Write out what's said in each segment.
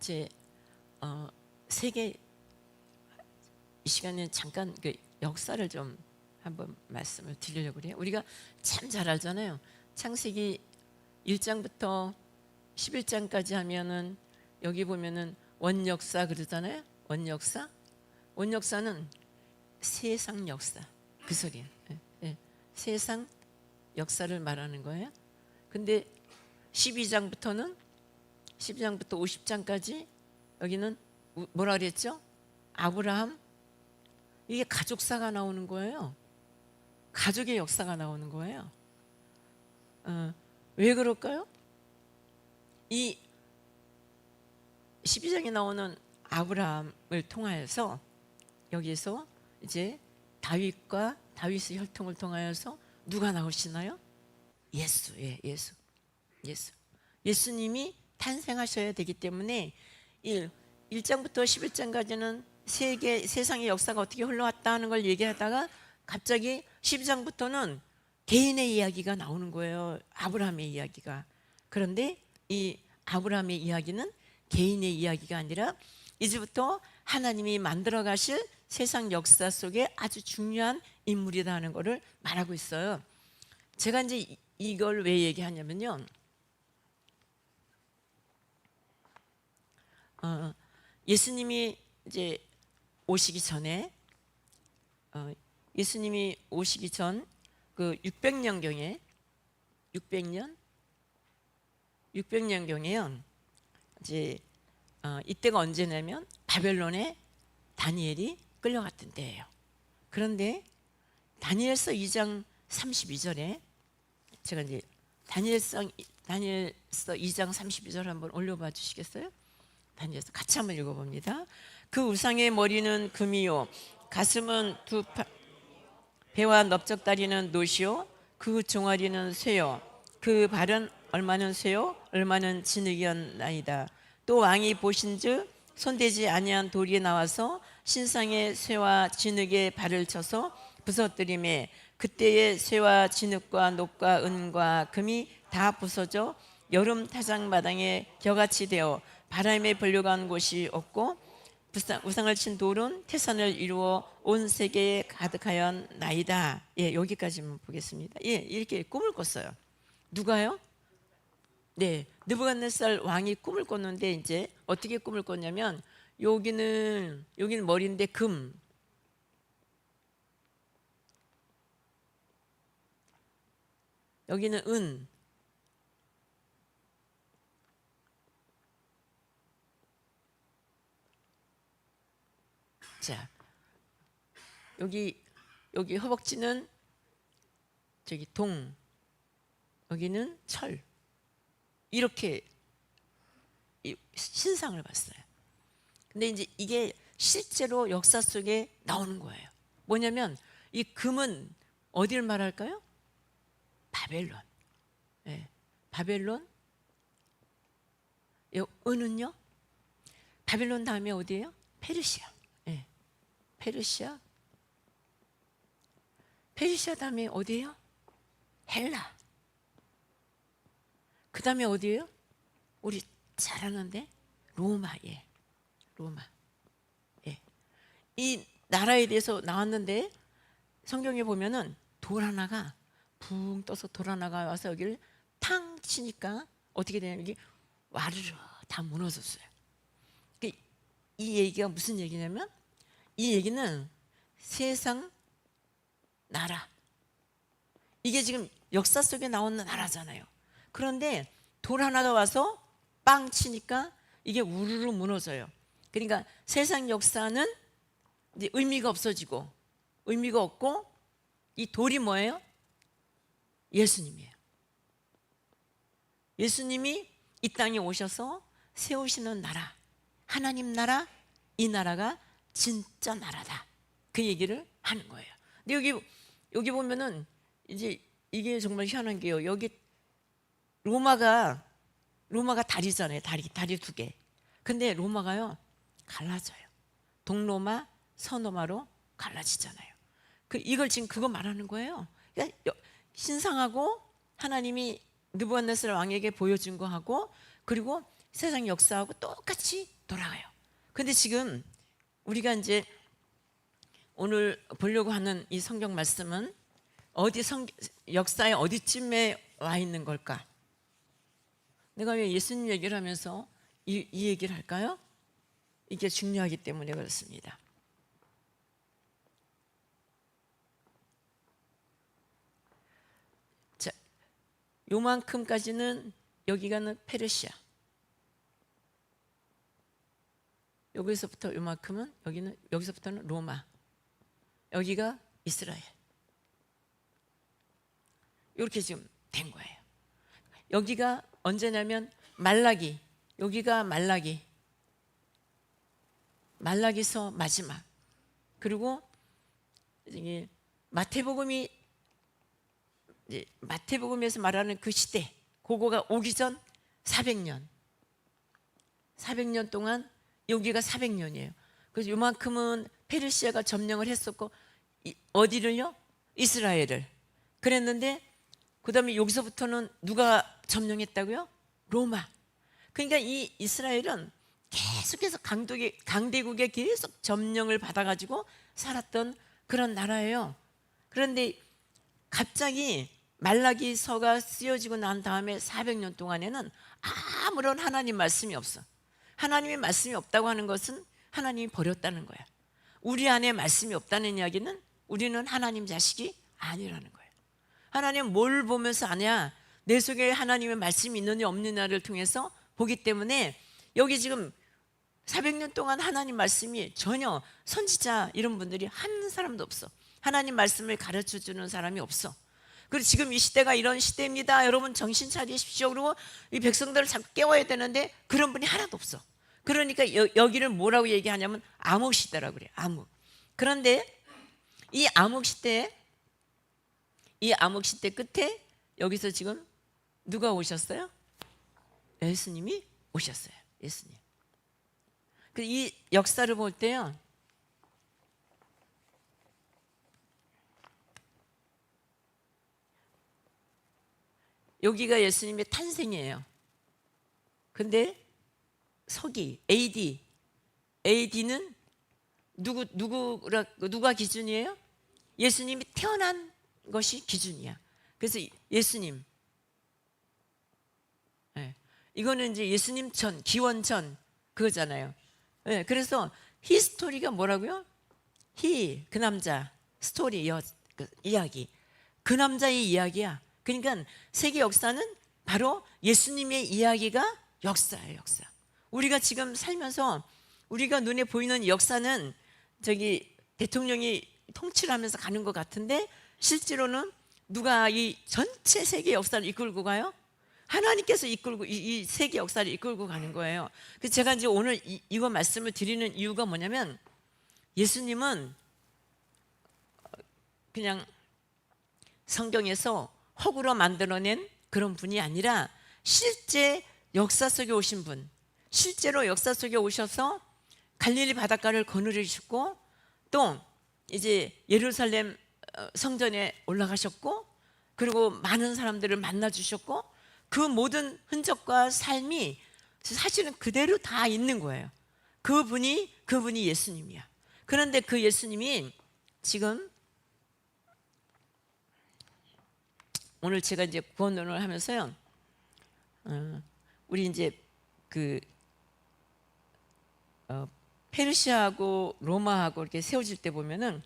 이제 세계 이 시간에 잠깐 그 역사를 좀 한번 말씀을 드리려고 그래요. 우리가 참 잘 알잖아요. 창세기 1장부터 11장까지 하면은 여기 보면은 원역사 그러잖아요. 원역사. 원역사는 세상 역사 그 소리예요. 예, 예. 세상 역사를 말하는 거예요. 근데 12장부터 50장까지 여기는 뭐라 그랬죠? 아브라함. 이게 가족사가 나오는 거예요. 가족의 역사가 나오는 거예요. 왜 그럴까요? 이 12장에 나오는 아브라함을 통하여서 여기에서 이제 다윗과 다윗의 혈통을 통하여서 누가 나오시나요? 예수. 예, 예수. 예수님이 탄생하셔야 되기 때문에 1장부터 11장까지는 세상의 역사가 어떻게 흘러왔다 하는 걸 얘기하다가 갑자기 12장부터는 개인의 이야기가 나오는 거예요. 아브라함의 이야기가. 그런데 이 아브라함의 이야기는 개인의 이야기가 아니라 이제부터 하나님이 만들어 가실 세상 역사 속에 아주 중요한 인물이다 하는 것을 말하고 있어요. 제가 이제 이걸 왜 얘기하냐면요. 예수님이 이제 오시기 전에 예수님이 오시기 전 그 600년경에 600년경에요. 이제 이때가 언제냐면 바벨론에 다니엘이 끌려갔던 때예요. 그런데 다니엘서 2장 32절에 제가 이제 다니엘서 2장 32절 한번 올려봐 주시겠어요? 다니엘서 같이 한번 읽어봅니다. 그 우상의 머리는 금이요, 가슴은 배와 넓적다리는 노시요, 그 종아리는 쇠요, 그 발은 얼마는 쇠요, 얼마는 진흙이었나이다. 또 왕이 보신즉 손대지 아니한 돌이 나와서 신상의 쇠와 진흙에 발을 쳐서 부서뜨리매 그때의 쇠와 진흙과 녹과 은과 금이 다 부서져 여름 타작마당에 겨같이 되어 바람에 불려간 곳이 없고 우상을 친 돌은 태산을 이루어 온 세계에 가득하였나이다. 예, 여기까지만 보겠습니다. 예, 이렇게 꿈을 꿨어요. 누가요? 네, 느부갓네살 왕이 꿈을 꿨는데 이제 어떻게 꿈을 꿨냐면 여기는 머리인데 금, 여기는 은, 자 여기 허벅지는 저기 동, 여기는 철. 이렇게 신상을 봤어요. 근데 이제 이게 실제로 역사 속에 나오는 거예요. 뭐냐면 이 금은 어디를 말할까요? 바벨론. 네, 바벨론. 은은요? 바벨론 다음에 어디예요? 페르시아. 네, 페르시아 다음에 어디예요? 헬라. 그 다음에 어디예요? 우리 잘 아는데 로마. 예, 로마. 예, 이 나라에 대해서 나왔는데 성경에 보면은 돌 하나가 붕 떠서 돌 하나가 와서 여기를 탕 치니까 어떻게 되냐면 이게 와르르 다 무너졌어요. 이 얘기가 무슨 얘기냐면 이 얘기는 세상 나라, 이게 지금 역사 속에 나오는 나라잖아요. 그런데 돌 하나가 와서 빵 치니까 이게 우르르 무너져요. 그러니까 세상 역사는 이제 의미가 없어지고, 의미가 없고, 이 돌이 뭐예요? 예수님이에요. 예수님이 이 땅에 오셔서 세우시는 나라, 하나님 나라, 이 나라가 진짜 나라다. 그 얘기를 하는 거예요. 근데 여기 보면은 이제 이게 정말 희한한 게요. 여기 로마가 다리잖아요. 다리 두 개. 근데 로마가요 갈라져요. 동로마, 서로마로 갈라지잖아요. 이걸 지금 그거 말하는 거예요. 그러니까 신상하고 하나님이 느부갓네살 왕에게 보여준 거하고 그리고 세상 역사하고 똑같이 돌아가요. 근데 지금 우리가 이제 오늘 보려고 하는 이 성경 말씀은 역사의 어디쯤에 와 있는 걸까? 내가 왜 예수님 얘기를 하면서 이 얘기를 할까요? 이게 중요하기 때문에 그렇습니다. 자, 요만큼까지는 여기가는 페르시아. 여기서부터 요만큼은 여기서부터는 로마. 여기가 이스라엘. 이렇게 지금 된 거예요. 여기가 언제냐면 말라기. 여기가 말라기서 마지막. 그리고 마태복음에서 말하는 그 시대, 그거가 오기 전 400년 동안 여기가 400년이에요. 그래서 요만큼은 페르시아가 점령을 했었고, 어디를요? 이스라엘을. 그랬는데 그 다음에 여기서부터는 누가 점령했다고요? 로마. 그러니까 이 이스라엘은 계속해서 강대국에 계속 점령을 받아가지고 살았던 그런 나라예요. 그런데 갑자기 말라기서가 쓰여지고 난 다음에 400년 동안에는 아무런 하나님 말씀이 없어. 하나님의 말씀이 없다고 하는 것은 하나님이 버렸다는 거야. 우리 안에 말씀이 없다는 이야기는 우리는 하나님 자식이 아니라는 거예요. 하나님 뭘 보면서 아냐? 내 속에 하나님의 말씀이 있느냐 없느냐를 통해서 보기 때문에 여기 지금 400년 동안 하나님 말씀이 전혀 선지자 이런 분들이 한 사람도 없어. 하나님 말씀을 가르쳐주는 사람이 없어. 그리고 지금 이 시대가 이런 시대입니다. 여러분 정신 차리십시오. 그리고 이 백성들을 자꾸 깨워야 되는데 그런 분이 하나도 없어. 그러니까 여기를 뭐라고 얘기하냐면 암흑시대라고 그래요. 암흑. 그런데 이 암흑시대 끝에 여기서 지금 누가 오셨어요? 예수님이 오셨어요. 예수님. 이 역사를 볼 때요, 여기가 예수님의 탄생이에요. 근데 서기 AD는 누가 기준이에요? 예수님이 태어난 것이 기준이야. 그래서 예수님, 네. 이거는 이제 예수님 전, 기원 전 그거잖아요. 네. 그래서 히스토리가 뭐라고요? 그 남자, 스토리, 이야기. 그 남자의 이야기야. 그러니까 세계 역사는 바로 예수님의 이야기가 역사예요. 역사. 우리가 지금 살면서 우리가 눈에 보이는 역사는 대통령이 통치를 하면서 가는 것 같은데, 실제로는 누가 이 전체 세계 역사를 이끌고 가요? 하나님께서 이끌고 이 세계 역사를 이끌고 가는 거예요. 그래서 제가 이제 오늘 이거 말씀을 드리는 이유가 뭐냐면, 예수님은 그냥 성경에서 허구로 만들어낸 그런 분이 아니라 실제 역사 속에 오신 분, 실제로 역사 속에 오셔서 갈릴리 바닷가를 거느리셨고, 또 이제 예루살렘 성전에 올라가셨고, 그리고 많은 사람들을 만나 주셨고, 그 모든 흔적과 삶이 사실은 그대로 다 있는 거예요. 그분이 예수님이야. 그런데 그 예수님이 지금 오늘 제가 이제 구원론을 하면서요, 우리 이제 페르시아하고 로마하고 이렇게 세워질 때 보면은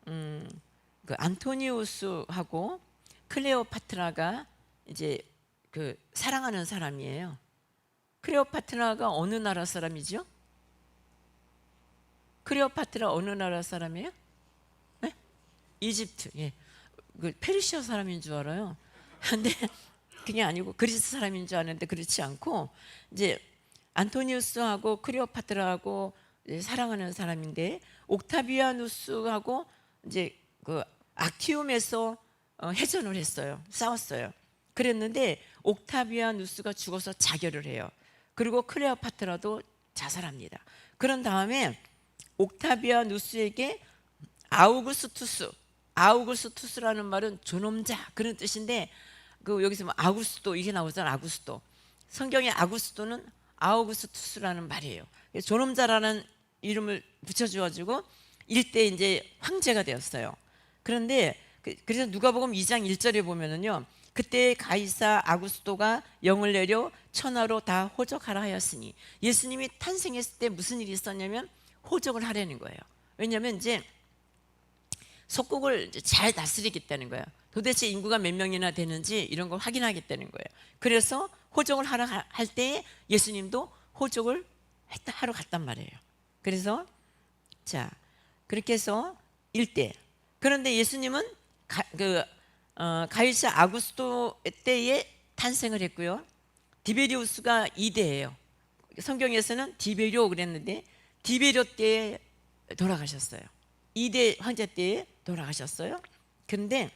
그 안토니우스하고 클레오파트라가 이제 사랑하는 사람이에요. 클레오파트라가 어느 나라 사람이죠? 클레오파트라 어느 나라 사람이에요? 네? 이집트. 예. 페르시아 사람인 줄 알아요. 근데 그게 아니고 그리스 사람인 줄 아는데 그렇지 않고, 이제 안토니우스하고 클레오파트라하고 사랑하는 사람인데, 옥타비아누스하고 이제 악티움에서 해전을 했어요. 싸웠어요. 그랬는데 옥타비아누스가 죽어서 자결을 해요. 그리고 클레오파트라도 자살합니다. 그런 다음에 옥타비아누스에게 아우구스투스라는 말은 존엄자 그런 뜻인데, 여기서 아구스도 이게 나오잖아. 아구스도. 성경의 아구스도는 아우구스투스라는 말이에요. 존엄자라는 이름을 붙여주어지고 일대 이제 황제가 되었어요. 그런데 그래서 누가복음 2장 1절에 보면은요, 그때 가이사 아구스토가 영을 내려 천하로 다 호적하라 하였으니, 예수님이 탄생했을 때 무슨 일이 있었냐면 호적을 하려는 거예요. 왜냐하면 이제 속국을 잘 다스리겠다는 거예요. 도대체 인구가 몇 명이나 되는지 이런 걸 확인하겠다는 거예요. 그래서 호적을 하러 할 때 예수님도 호적을 하러 갔단 말이에요. 그래서 자, 그렇게 해서 1대. 그런데 예수님은 가이사 아구스토 때에 탄생을 했고요. 디베리우스가 2대예요. 성경에서는 디베리오 그랬는데 디베리오 때에 돌아가셨어요. 2대 황제 때에 돌아가셨어요. 근데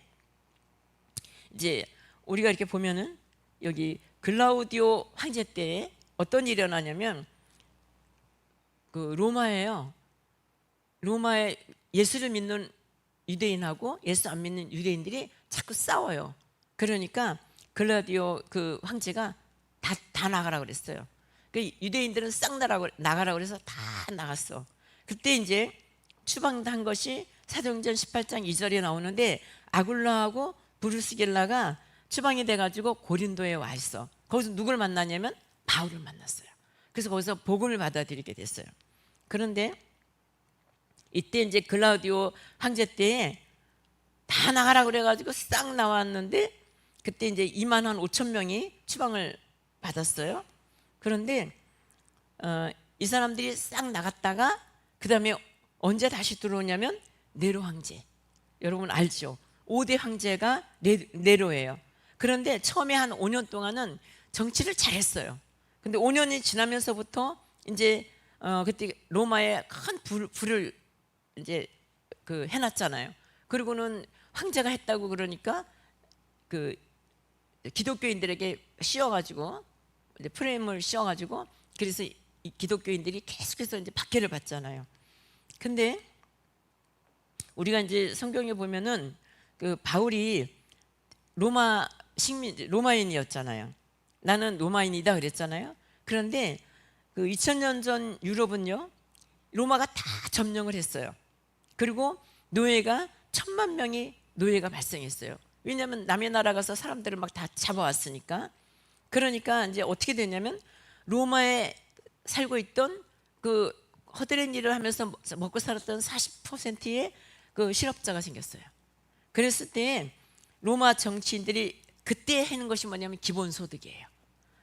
이제 우리가 이렇게 보면은 여기 글라우디오 황제 때에 어떤 일이 일어나냐면 그 로마에 예수를 믿는 유대인하고 예수 안 믿는 유대인들이 자꾸 싸워요. 그러니까 글라우디오 그 황제가 다 나가라 그랬어요. 그 유대인들은 싹 나가라 그래서 다 나갔어. 그때 이제 추방한 것이 사도행전 18장 2절에 나오는데 아굴라하고 브루스길라가 추방이 돼가지고 고린도에 와 있어. 거기서 누굴 만나냐면 바울을 만났어요. 그래서 거기서 복음을 받아들이게 됐어요. 그런데 이때 이제 글라우디오 황제 때에 다 나가라 그래가지고 싹 나왔는데 그때 이제 2만 한 5천 명이 추방을 받았어요. 그런데 이 사람들이 싹 나갔다가 그 다음에 언제 다시 들어오냐면 네로 황제, 여러분 알죠? 5대 황제가 네로예요. 그런데 처음에 한 5년 동안은 정치를 잘했어요. 근데 5년이 지나면서부터 이제 그때 로마에 큰 불을 이제 그 해놨잖아요. 그리고는 황제가 했다고 그러니까 그 기독교인들에게 씌워가지고 이제 프레임을 씌워가지고 그래서 이 기독교인들이 계속해서 이제 박해를 받잖아요. 근데 우리가 이제 성경에 보면은 그 바울이 로마인이었잖아요. 나는 로마인이다 그랬잖아요. 그런데 그 2000년 전 유럽은요, 로마가 다 점령을 했어요. 그리고 노예가 1000만 명이 노예가 발생했어요. 왜냐하면 남의 나라 가서 사람들을 막 다 잡아왔으니까. 그러니까 이제 어떻게 됐냐면 로마에 살고 있던 그 허드렛 일을 하면서 먹고 살았던 40%의 그 실업자가 생겼어요. 그랬을 때 로마 정치인들이 그때 하는 것이 뭐냐면 기본소득이에요.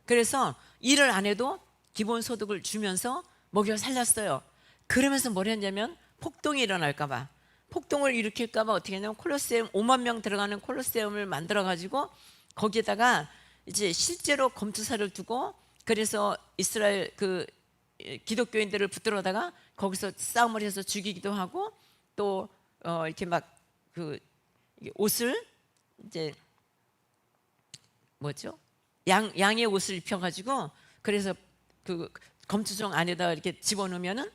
그래서 일을 안 해도 기본소득을 주면서 먹여 살렸어요. 그러면서 뭘 했냐면 폭동이 일어날까 봐, 폭동을 일으킬까 봐 어떻게 했냐면 콜로세움 5만 명 들어가는 콜로세움을 만들어 가지고 거기에다가 이제 실제로 검투사를 두고 그래서 이스라엘 그 기독교인들을 붙들어다가 거기서 싸움을 해서 죽이기도 하고 또 이렇게 막 그 옷을 이제 뭐죠? 양의 옷을 입혀가지고 그래서 그 검투정 안에다 이렇게 집어넣으면은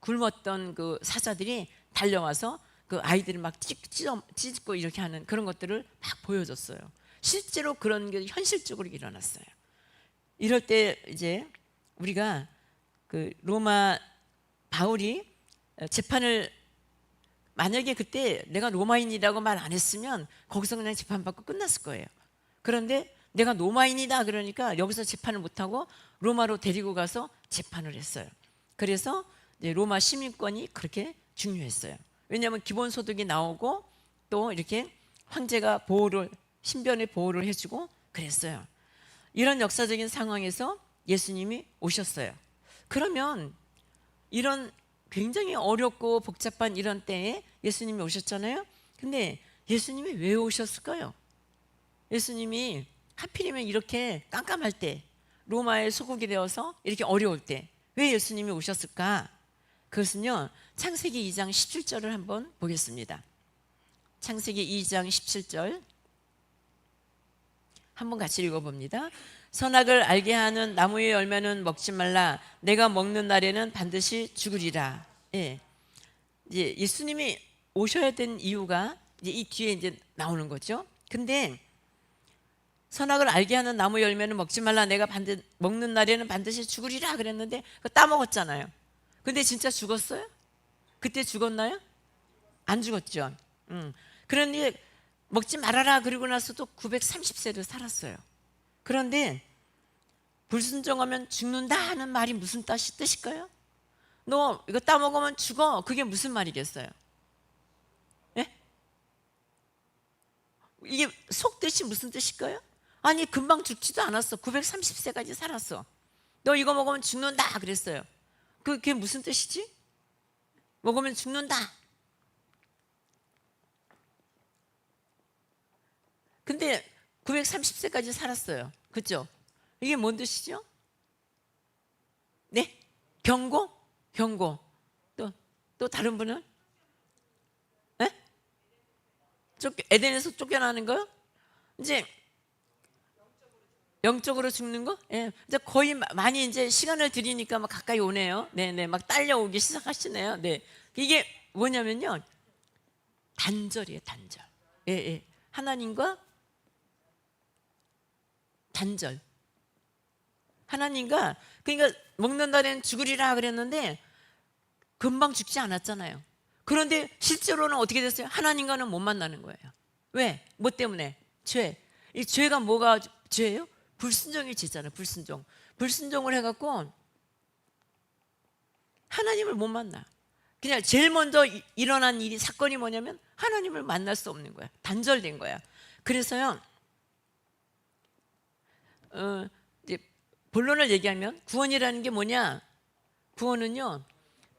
굶었던 그 사자들이 달려와서 그 아이들을 막 찢고 이렇게 하는 그런 것들을 막 보여줬어요. 실제로 그런 게 현실적으로 일어났어요. 이럴 때 이제 우리가 그 로마 바울이 재판을 만약에 그때 내가 로마인이라고 말 안 했으면 거기서 그냥 재판받고 끝났을 거예요. 그런데 내가 로마인이다 그러니까 여기서 재판을 못하고 로마로 데리고 가서 재판을 했어요. 그래서 이제 로마 시민권이 그렇게 중요했어요. 왜냐하면 기본소득이 나오고 또 이렇게 황제가 신변의 보호를 해주고 그랬어요. 이런 역사적인 상황에서 예수님이 오셨어요. 그러면 이런 굉장히 어렵고 복잡한 이런 때에 예수님이 오셨잖아요. 근데 예수님이 왜 오셨을까요? 예수님이 하필이면 이렇게 깜깜할 때, 로마의 소국이 되어서 이렇게 어려울 때 왜 예수님이 오셨을까? 그것은요, 창세기 2장 17절을 한번 보겠습니다. 창세기 2장 17절 한번 같이 읽어봅니다. 선악을 알게 하는 나무의 열매는 먹지 말라. 내가 먹는 날에는 반드시 죽으리라. 예. 이제 예수님이 오셔야 된 이유가 이제 이 뒤에 이제 나오는 거죠. 근데 선악을 알게 하는 나무 열매는 먹지 말라. 내가 먹는 날에는 반드시 죽으리라 그랬는데 그거 따먹었잖아요. 근데 진짜 죽었어요? 그때 죽었나요? 안 죽었죠. 그런데 먹지 말아라 그러고 나서도 930세를 살았어요. 그런데 불순종하면 죽는다 하는 말이 무슨 뜻일까요? 너 이거 따먹으면 죽어. 그게 무슨 말이겠어요? 예? 이게 속뜻이 무슨 뜻일까요? 아니 금방 죽지도 않았어. 930세까지 살았어. 너 이거 먹으면 죽는다 그랬어요. 그게 무슨 뜻이지? 먹으면 죽는다. 근데 930세까지 살았어요. 그렇죠? 이게 뭔 뜻이죠? 네? 경고? 경고. 또 다른 분은? 네? 에덴에서 쫓겨나는 거요? 이제 영적으로 죽는 거? 예. 이제 거의 많이 이제 시간을 들이니까 막 가까이 오네요. 네네. 막 딸려오기 시작하시네요. 네. 이게 뭐냐면요. 단절이에요, 단절. 예, 예. 하나님과 단절. 하나님과, 그러니까 먹는 날에는 죽으리라 그랬는데 금방 죽지 않았잖아요. 그런데 실제로는 어떻게 됐어요? 하나님과는 못 만나는 거예요. 왜? 뭐 때문에? 죄. 이 죄가 뭐가 죄예요? 불순종이 죄잖아요. 불순종. 불순종을 해갖고 하나님을 못 만나. 그냥 제일 먼저 일어난 일이 사건이 뭐냐면 하나님을 만날 수 없는 거야. 단절된 거야. 그래서요. 이제 본론을 얘기하면 구원이라는 게 뭐냐? 구원은요.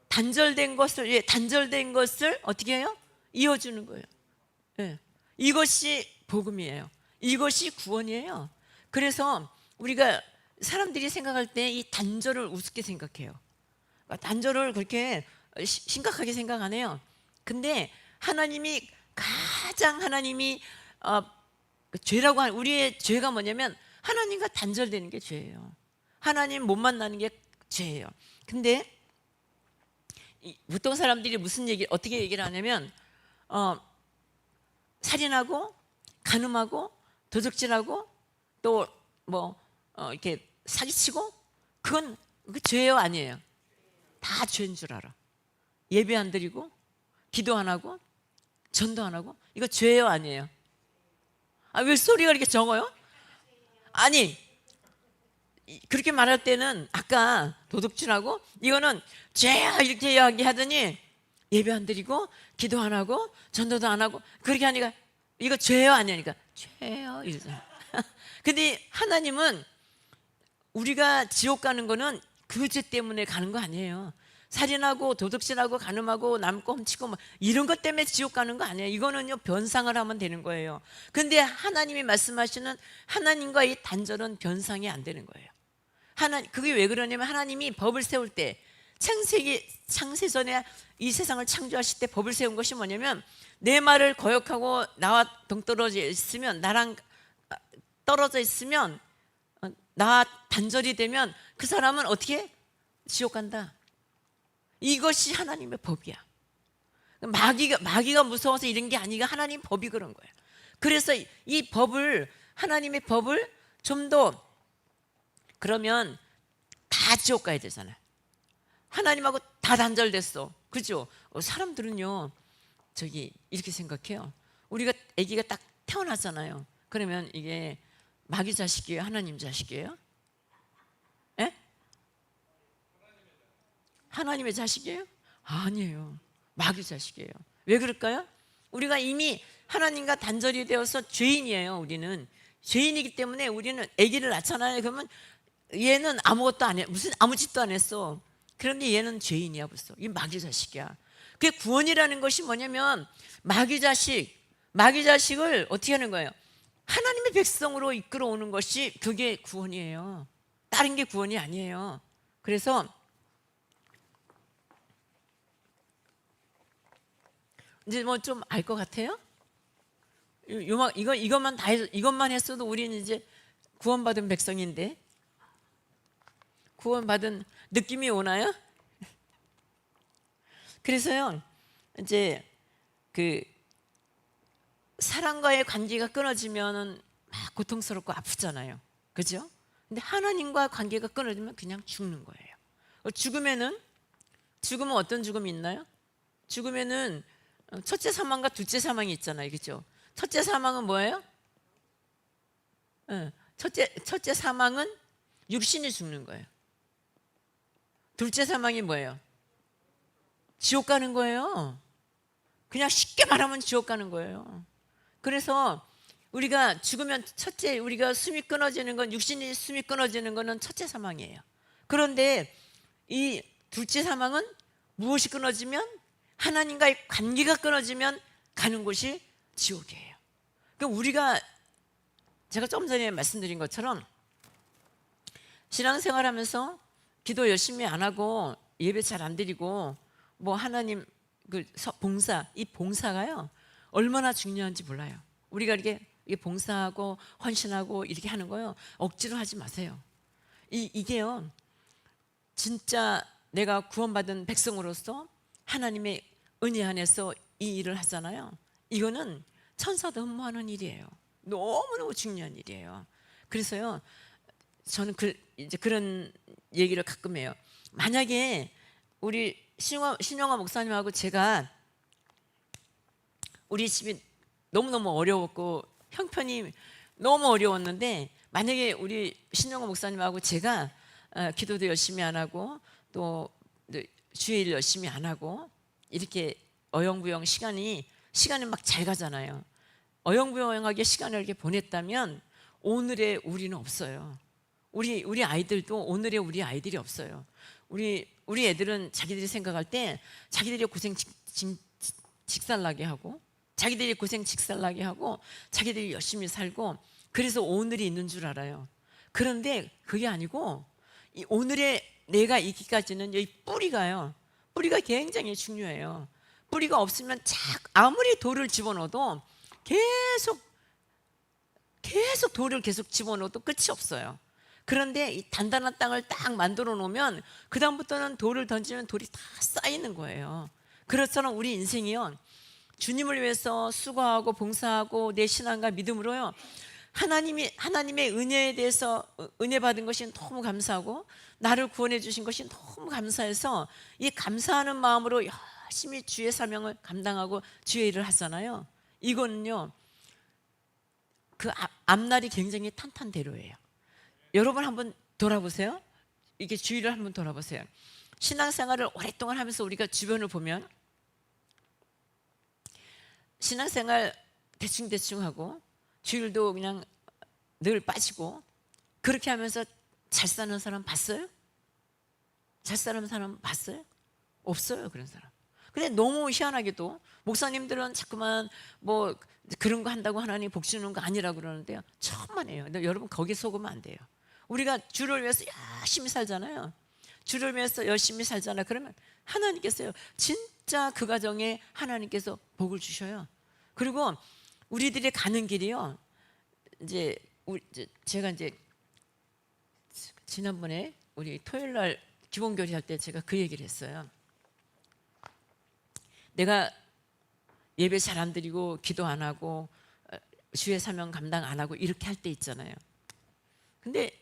단절된 것을 어떻게 해요? 이어주는 거예요. 예. 이것이 복음이에요. 이것이 구원이에요. 그래서 우리가 사람들이 생각할 때 이 단절을 우습게 생각해요. 단절을 그렇게 심각하게 생각 안 해요. 근데 하나님이 죄라고 하는 우리의 죄가 뭐냐면 하나님과 단절되는 게 죄예요. 하나님 못 만나는 게 죄예요. 근데 보통 사람들이 어떻게 얘기를 하냐면 살인하고 간음하고 도적질하고 또 이렇게 사기치고 그건 죄예요, 아니에요? 다 죄인 줄 알아. 예배 안 드리고 기도 안 하고 전도 안 하고 이거 죄예요, 아니에요? 왜 소리가 이렇게 적어요? 아니 그렇게 말할 때는 아까 도둑질하고 이거는 죄야 이렇게 이야기하더니 예배 안 드리고 기도 안 하고 전도도 안 하고 그렇게 하니까 이거 죄요, 아니니까 죄요 이러잖아. 근데 하나님은 우리가 지옥 가는 거는 그 죄 때문에 가는 거 아니에요. 살인하고 도둑질하고 간음하고 남고 훔치고 이런 것 때문에 지옥 가는 거 아니에요. 이거는요 변상을 하면 되는 거예요. 근데 하나님이 말씀하시는 하나님과의 단절은 변상이 안 되는 거예요. 그게 왜 그러냐면 하나님이 법을 세울 때 창세전에 이 세상을 창조하실 때 법을 세운 것이 뭐냐면 내 말을 거역하고 나와 동떨어져 있으면 나랑 떨어져 있으면 나와 단절이 되면 그 사람은 어떻게? 지옥 간다. 이것이 하나님의 법이야. 마귀가 무서워서 이런 게 아니라 하나님 법이 그런 거예요. 그래서 이 법을 하나님의 법을 좀 더 그러면 다 지옥 가야 되잖아요. 하나님하고 다 단절됐어. 그죠? 사람들은요 이렇게 생각해요. 우리가 아기가 딱 태어나잖아요. 그러면 이게 마귀 자식이에요? 하나님 자식이에요? 에? 하나님의 자식이에요? 아니에요. 마귀 자식이에요. 왜 그럴까요? 우리가 이미 하나님과 단절이 되어서 죄인이에요. 우리는 죄인이기 때문에 우리는 아기를 낳잖아요. 그러면 얘는 아무것도 안 해. 아무 짓도 안 했어. 그런데 얘는 죄인이야 벌써. 이 마귀 자식이야. 그게 구원이라는 것이 뭐냐면 마귀 자식을 어떻게 하는 거예요? 하나님의 백성으로 이끌어오는 것이 그게 구원이에요. 다른 게 구원이 아니에요. 그래서 이제 뭐 좀 알 것 같아요? 이것만 했어도 우리는 이제 구원받은 백성인데 구원받은 느낌이 오나요? 그래서요 이제 그 사랑과의 관계가 끊어지면 막 고통스럽고 아프잖아요. 그죠? 근데 하나님과 관계가 끊어지면 그냥 죽는 거예요. 죽으면 어떤 죽음이 있나요? 죽으면은 첫째 사망과 둘째 사망이 있잖아요. 그죠? 첫째 사망은 뭐예요? 첫째 사망은 육신이 죽는 거예요. 둘째 사망이 뭐예요? 지옥 가는 거예요. 그냥 쉽게 말하면 지옥 가는 거예요. 그래서 우리가 죽으면 첫째, 우리가 숨이 끊어지는 건, 육신이 숨이 끊어지는 거는 첫째 사망이에요. 그런데 이 둘째 사망은 무엇이 끊어지면, 하나님과의 관계가 끊어지면 가는 곳이 지옥이에요. 그러니까 우리가, 제가 조금 전에 말씀드린 것처럼 신앙생활하면서 기도 열심히 안 하고 예배 잘 안 드리고 뭐 하나님 그 봉사, 이 봉사가요 얼마나 중요한지 몰라요. 우리가 이렇게 봉사하고 헌신하고 이렇게 하는 거요 억지로 하지 마세요. 이게요 진짜 내가 구원받은 백성으로서 하나님의 은혜 안에서 이 일을 하잖아요. 이거는 천사도 흠모하는 일이에요. 너무너무 중요한 일이에요. 그래서요 저는 이제 그런 얘기를 가끔 해요. 만약에 우리 신영아 목사님하고 제가 우리 집이 너무너무 어려웠고 형편이 너무 어려웠는데, 만약에 우리 신영아 목사님하고 제가 기도도 열심히 안 하고 또 주일 열심히 안 하고 이렇게 어영부영 시간이 막 잘 가잖아요. 어영부영하게 시간을 이렇게 보냈다면 오늘의 우리는 없어요. 우리 아이들도 오늘의 우리 아이들이 없어요. 우리 애들은 자기들이 생각할 때 자기들이 고생 직살나게 하고 자기들이 고생 직살나게 하고 자기들이 열심히 살고 그래서 오늘이 있는 줄 알아요. 그런데 그게 아니고 이 오늘의 내가 있기까지는 이 뿌리가 굉장히 중요해요. 뿌리가 없으면 아무리 돌을 집어넣어도 계속 돌을 계속 집어넣어도 끝이 없어요. 그런데 이 단단한 땅을 딱 만들어 놓으면 그 다음부터는 돌을 던지면 돌이 다 쌓이는 거예요. 그렇처럼 우리 인생이요 주님을 위해서 수고하고 봉사하고 내 신앙과 믿음으로요 하나님의 은혜에 대해서 은혜 받은 것이 너무 감사하고 나를 구원해 주신 것이 너무 감사해서 이 감사하는 마음으로 열심히 주의 사명을 감당하고 주의 일을 하잖아요. 이거는요 그 앞날이 굉장히 탄탄대로예요. 여러분 한번 돌아보세요. 이게 주위를 한번 돌아보세요. 신앙생활을 오랫동안 하면서 우리가 주변을 보면 신앙생활 대충 하고 주일도 그냥 늘 빠지고 그렇게 하면서 잘 사는 사람 봤어요? 잘 사는 사람 봤어요? 없어요, 그런 사람. 근데 너무 희한하게도 목사님들은 자꾸만 뭐 그런 거 한다고 하나님 복 주는 거 아니라고 그러는데요 천만에요. 근데 여러분 거기에 속으면 안 돼요. 우리가 주를 위해서 열심히 살잖아요. 주를 위해서 열심히 살잖아요. 그러면 하나님께서요 진짜 그 가정에 하나님께서 복을 주셔요. 그리고 우리들이 가는 길이요 제가 이제 지난번에 우리 토요일 날 기본교리 할 때 제가 그 얘기를 했어요. 내가 예배 잘 안 드리고 기도 안 하고 주의 사명 감당 안 하고 이렇게 할 때 있잖아요. 근데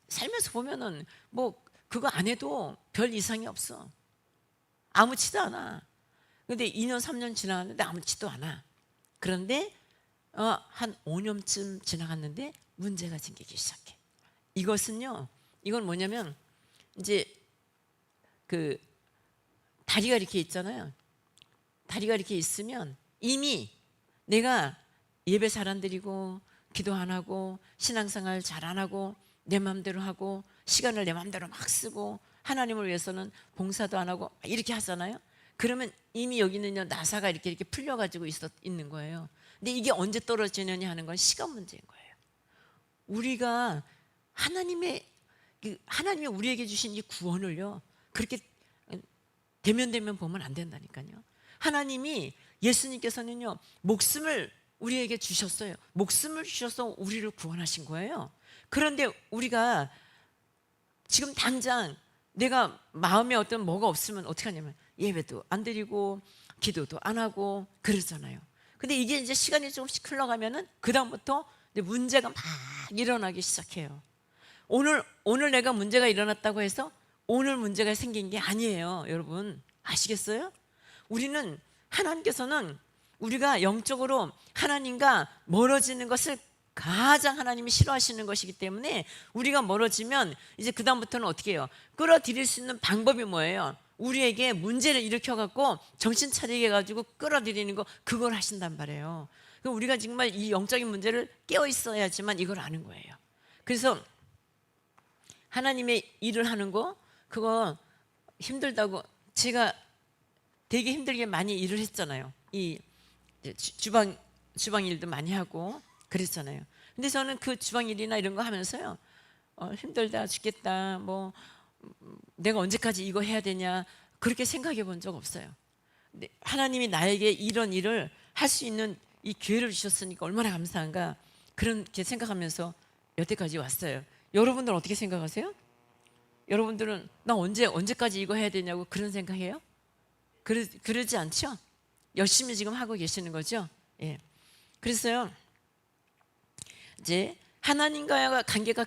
살면서 보면은 뭐 그거 안 해도 별 이상이 없어. 아무렇지도 않아. 근데 2년 3년 지나갔는데 아무렇지도 않아. 그런데 한 5년쯤 지나갔는데 문제가 생기기 시작해. 이건 뭐냐면 이제 그 다리가 이렇게 있잖아요. 다리가 이렇게 있으면 이미 내가 예배 잘 안 드리고 기도 안 하고 신앙생활 잘 안 하고 내 마음대로 하고 시간을 내 마음대로 막 쓰고 하나님을 위해서는 봉사도 안 하고 이렇게 하잖아요. 그러면 이미 여기는요 나사가 이렇게 풀려가지고 있는 거예요. 근데 이게 언제 떨어지느냐 하는 건 시간 문제인 거예요. 우리가 하나님이 우리에게 주신 이 구원을요 그렇게 대면 보면 안 된다니까요. 하나님이 예수님께서는요 목숨을 우리에게 주셨어요. 목숨을 주셔서 우리를 구원하신 거예요. 그런데 우리가 지금 당장 내가 마음에 어떤 뭐가 없으면 어떻게 하냐면 예배도 안 드리고 기도도 안 하고 그러잖아요. 근데 이게 이제 시간이 조금씩 흘러가면은 그 다음부터 근데 문제가 막 일어나기 시작해요. 오늘 내가 문제가 일어났다고 해서 오늘 문제가 생긴 게 아니에요. 여러분 아시겠어요? 우리는 하나님께서는 우리가 영적으로 하나님과 멀어지는 것을 가장 하나님이 싫어하시는 것이기 때문에 우리가 멀어지면 이제 그 다음부터는 어떻게 해요? 끌어들일 수 있는 방법이 뭐예요? 우리에게 문제를 일으켜 갖고 정신 차리게 해가지고 끌어들이는 거, 그걸 하신단 말이에요. 그럼 우리가 정말 이 영적인 문제를 깨어 있어야지만 이걸 아는 거예요. 그래서 하나님의 일을 하는 거, 그거 힘들다고, 제가 되게 힘들게 많이 일을 했잖아요. 이 주방 일도 많이 하고 그랬잖아요. 근데 저는 그 주방 일이나 이런 거 하면서요, 힘들다 죽겠다, 뭐 내가 언제까지 이거 해야 되냐, 그렇게 생각해 본 적 없어요. 근데 하나님이 나에게 이런 일을 할 수 있는 이 기회를 주셨으니까 얼마나 감사한가, 그렇게 생각하면서 여태까지 왔어요. 여러분들 어떻게 생각하세요? 여러분들은 나 언제까지 이거 해야 되냐고 그런 생각해요? 그러지 않죠? 열심히 지금 하고 계시는 거죠? 예. 그래서요, 이제 하나님과의 관계가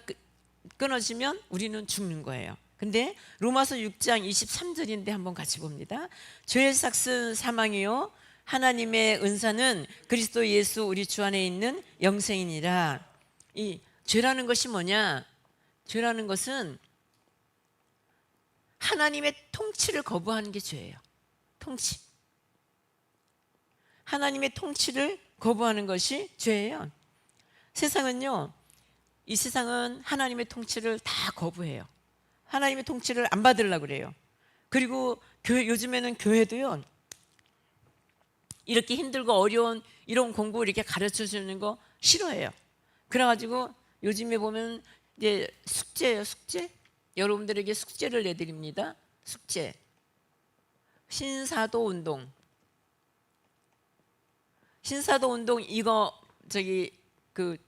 끊어지면 우리는 죽는 거예요. 근데 로마서 6장 23절인데 한번 같이 봅니다. 죄의 삭은 사망이요 하나님의 은사는 그리스도 예수 우리 주 안에 있는 영생이니라. 이 죄라는 것이 뭐냐? 죄라는 것은 하나님의 통치를 거부하는 게 죄예요. 통치. 하나님의 통치를 거부하는 것이 죄예요. 세상은요, 이 세상은 하나님의 통치를 다 거부해요. 하나님의 통치를 안 받으려고 그래요. 그리고 요즘에는 교회도요, 이렇게 힘들고 어려운 이런 공부 이렇게 가르쳐 주는 거 싫어해요. 그래가지고 요즘에 보면 이제 숙제예요, 숙제. 여러분들에게 숙제를 내드립니다. 숙제. 신사도 운동. 신사도 운동 이거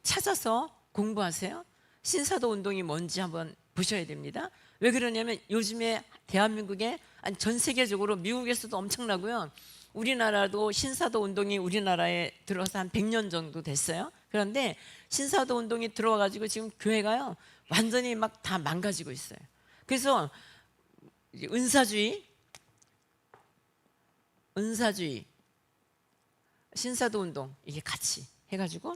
찾아서 공부하세요. 신사도 운동이 뭔지 한번 보셔야 됩니다. 왜 그러냐면 요즘에 대한민국에, 아니 전 세계적으로 미국에서도 엄청나고요. 우리나라도 신사도 운동이 우리나라에 들어서 한 100년 정도 됐어요. 그런데 신사도 운동이 들어와가지고 지금 교회가요 완전히 막 다 망가지고 있어요. 그래서 은사주의, 신사도 운동 이게 같이 해가지고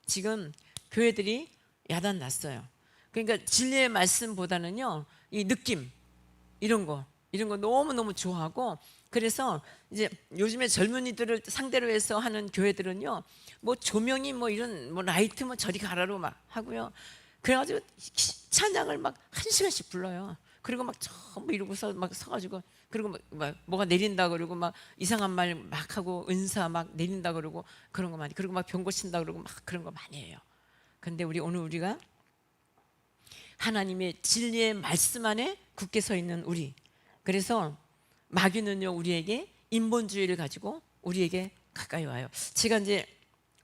지금 교회들이 야단 났어요. 그러니까 진리의 말씀보다는요, 이 느낌 이런 거 너무너무 좋아하고, 그래서 이제 요즘에 젊은이들을 상대로 해서 하는 교회들은요, 뭐 조명이 뭐 이런 뭐 라이트 뭐 저리 가라로 막 하고요. 그래가지고 찬양을 막 1시간씩 불러요. 그리고 막 전부 이러고서 막 서가지고, 그리고 막 뭐가 내린다 그러고 막 이상한 말 막 하고 은사 막 내린다 그러고 그런 거 많이, 그리고 막 병 고친다 그러고 막 그런 거 많이 해요. 근데 오늘 우리가 하나님의 진리의 말씀 안에 굳게 서 있는 우리, 그래서 마귀는요 우리에게 인본주의를 가지고 우리에게 가까이 와요. 제가 이제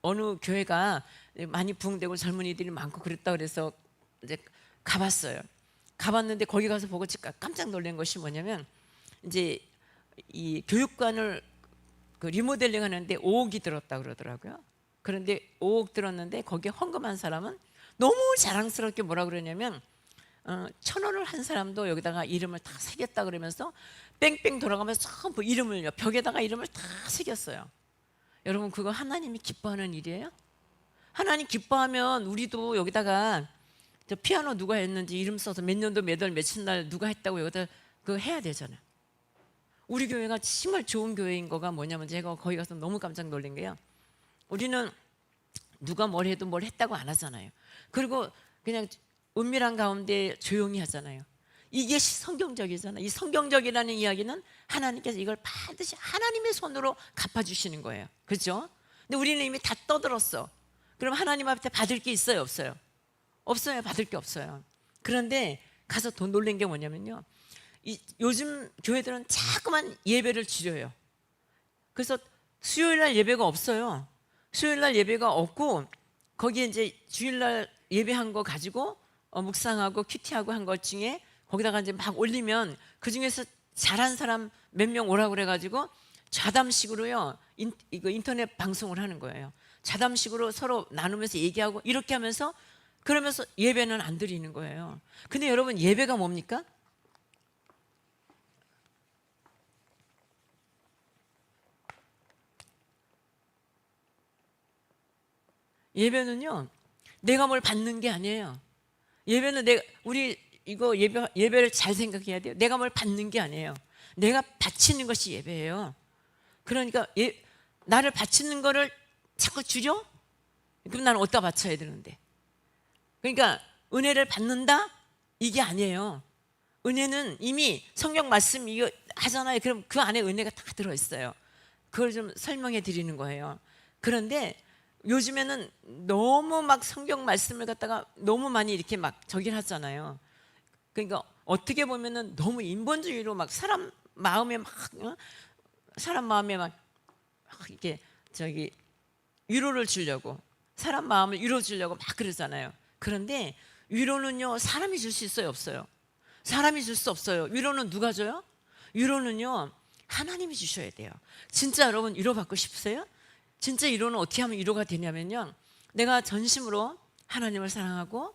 어느 교회가 많이 부흥되고 젊은이들이 많고 그랬다 그래서 이제 가봤는데 거기 가서 보고 깜짝 놀란 것이 뭐냐면, 이제 이 교육관을 리모델링 하는데 5억이 들었다 그러더라고요. 그런데 5억 들었는데 거기에 헌금한 사람은 너무 자랑스럽게 뭐라 그러냐면 1,000원을 한 사람도 여기다가 이름을 다 새겼다 그러면서 뺑뺑 돌아가면서 전부 이름을요 벽에다가 이름을 다 새겼어요. 여러분 그거 하나님이 기뻐하는 일이에요? 하나님 기뻐하면 우리도 여기다가 저 피아노 누가 했는지 이름 써서 몇 년도 몇 월 며칠 날 누가 했다고 여기다 그거 해야 되잖아요. 우리 교회가 정말 좋은 교회인 거가 뭐냐면, 제가 거기 가서 너무 깜짝 놀란 게요, 우리는 누가 뭘 해도 뭘 했다고 안 하잖아요. 그리고 그냥 은밀한 가운데 조용히 하잖아요. 이게 성경적이잖아요. 이 성경적이라는 이야기는 하나님께서 이걸 반드시 하나님의 손으로 갚아주시는 거예요. 그렇죠? 근데 우리는 이미 다 떠들었어. 그럼 하나님 앞에 받을 게 있어요, 없어요? 없어요. 받을 게 없어요. 그런데 가서 더 놀란 게 뭐냐면요, 요즘 교회들은 자꾸만 예배를 줄여요. 그래서 수요일날 예배가 없어요. 수요일날 예배가 없고 거기에 이제 주일날 예배한 거 가지고 묵상하고 큐티하고 한 것 중에 거기다가 이제 막 올리면 그 중에서 잘한 사람 몇 명 오라고 그래가지고 좌담식으로요 이거 인터넷 방송을 하는 거예요. 자담식으로 서로 나누면서 얘기하고 이렇게 하면서 그러면서 예배는 안 드리는 거예요. 근데 여러분, 예배가 뭡니까? 예배는요, 내가 뭘 받는 게 아니에요. 예배는 우리 이거 예배를 잘 생각해야 돼요. 내가 뭘 받는 게 아니에요. 내가 바치는 것이 예배예요. 그러니까 나를 바치는 거를 자꾸 줄여? 그럼 나는 어디다 바쳐야 되는데? 그러니까 은혜를 받는다? 이게 아니에요. 은혜는 이미 성경 말씀 이거 하잖아요. 그럼 그 안에 은혜가 다 들어있어요. 그걸 좀 설명해 드리는 거예요. 그런데 요즘에는 너무 막 성경 말씀을 갖다가 너무 많이 이렇게 막 저기를 하잖아요. 그러니까 어떻게 보면은 너무 인본주의로 막 사람 마음에 막 이렇게 저기 위로를 주려고, 사람 마음을 위로 주려고 막 그러잖아요. 그런데 위로는요, 사람이 줄 수 있어요, 없어요? 사람이 줄 수 없어요. 위로는 누가 줘요? 위로는요, 하나님이 주셔야 돼요. 진짜 여러분 위로받고 싶으세요? 진짜 위로는 어떻게 하면 위로가 되냐면요, 내가 전심으로 하나님을 사랑하고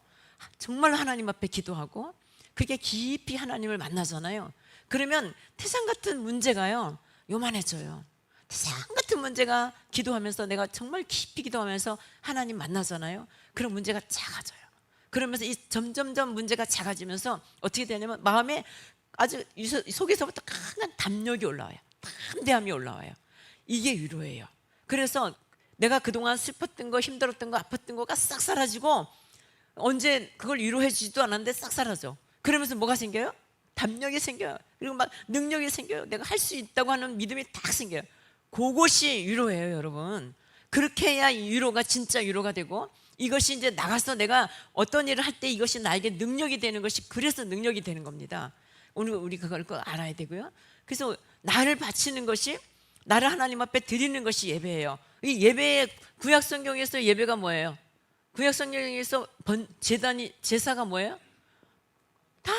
정말 하나님 앞에 기도하고 그렇게 깊이 하나님을 만나잖아요. 그러면 태산 같은 문제가요, 요만해져요. 태산 같은 문제가 기도하면서 내가 정말 깊이 기도하면서 하나님 만나잖아요. 그런 문제가 작아져요. 그러면서 이 점점점 문제가 작아지면서 어떻게 되냐면 마음에 아주 속에서부터 큰 담력이 올라와요. 담대함이 올라와요. 이게 위로예요. 그래서 내가 그동안 슬펐던 거, 힘들었던 거, 아팠던 거가 싹 사라지고 언제 그걸 위로해 주지도 않았는데 싹 사라져. 그러면서 뭐가 생겨요? 담력이 생겨요. 그리고 막 능력이 생겨요. 내가 할 수 있다고 하는 믿음이 딱 생겨요. 그것이 위로예요, 여러분. 그렇게 해야 이 위로가 진짜 위로가 되고, 이것이 이제 나가서 내가 어떤 일을 할 때 이것이 나에게 능력이 되는 것이, 그래서 능력이 되는 겁니다. 오늘 우리 그걸 꼭 알아야 되고요. 그래서 나를 바치는 것이, 나를 하나님 앞에 드리는 것이 예배예요. 이 예배의 구약 성경에서 예배가 뭐예요? 구약 성경에서 제사가 뭐예요? 다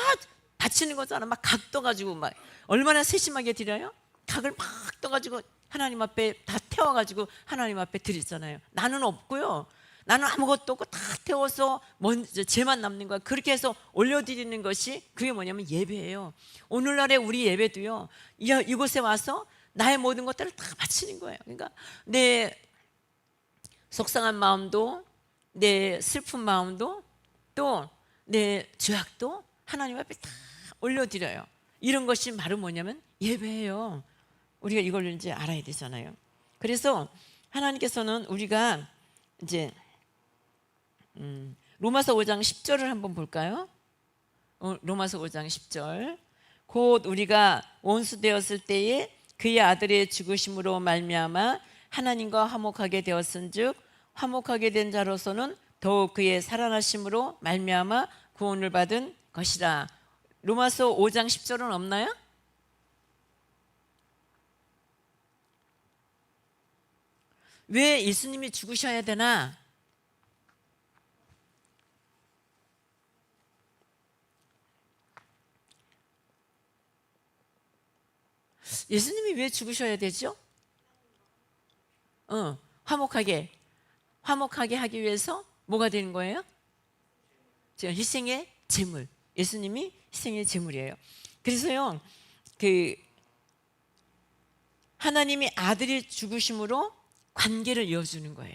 바치는 거잖아. 막 각 떠가지고 막 얼마나 세심하게 드려요? 각을 막 떠가지고 하나님 앞에 다 태워가지고 하나님 앞에 드리잖아요. 나는 없고요. 나는 아무것도 없고 다 태워서 죄만 남는 거야. 그렇게 해서 올려드리는 것이, 그게 뭐냐면 예배예요. 오늘날의 우리 예배도요, 이곳에 와서 나의 모든 것들을 다 바치는 거예요. 그러니까 내 속상한 마음도, 내 슬픈 마음도, 또 내 죄악도 하나님 앞에 다 올려드려요. 이런 것이 바로 뭐냐면 예배예요. 우리가 이걸 이제 알아야 되잖아요. 그래서 하나님께서는 우리가 이제 로마서 5장 10절을 한번 볼까요? 로마서 5장 10절. 곧 우리가 원수 되었을 때에 그의 아들의 죽으심으로 말미암아 하나님과 화목하게 되었은즉 화목하게 된 자로서는 더욱 그의 살아나심으로 말미암아 구원을 받은 것이라. 로마서 5장 10절은 없나요? 왜 예수님이 죽으셔야 되나? 예수님이 왜 죽으셔야 되죠? 화목하게 하기 위해서 뭐가 되는 거예요? 희생의 제물. 예수님이 희생의 제물이에요. 그래서요, 하나님이 아들이 죽으심으로 관계를 이어주는 거예요.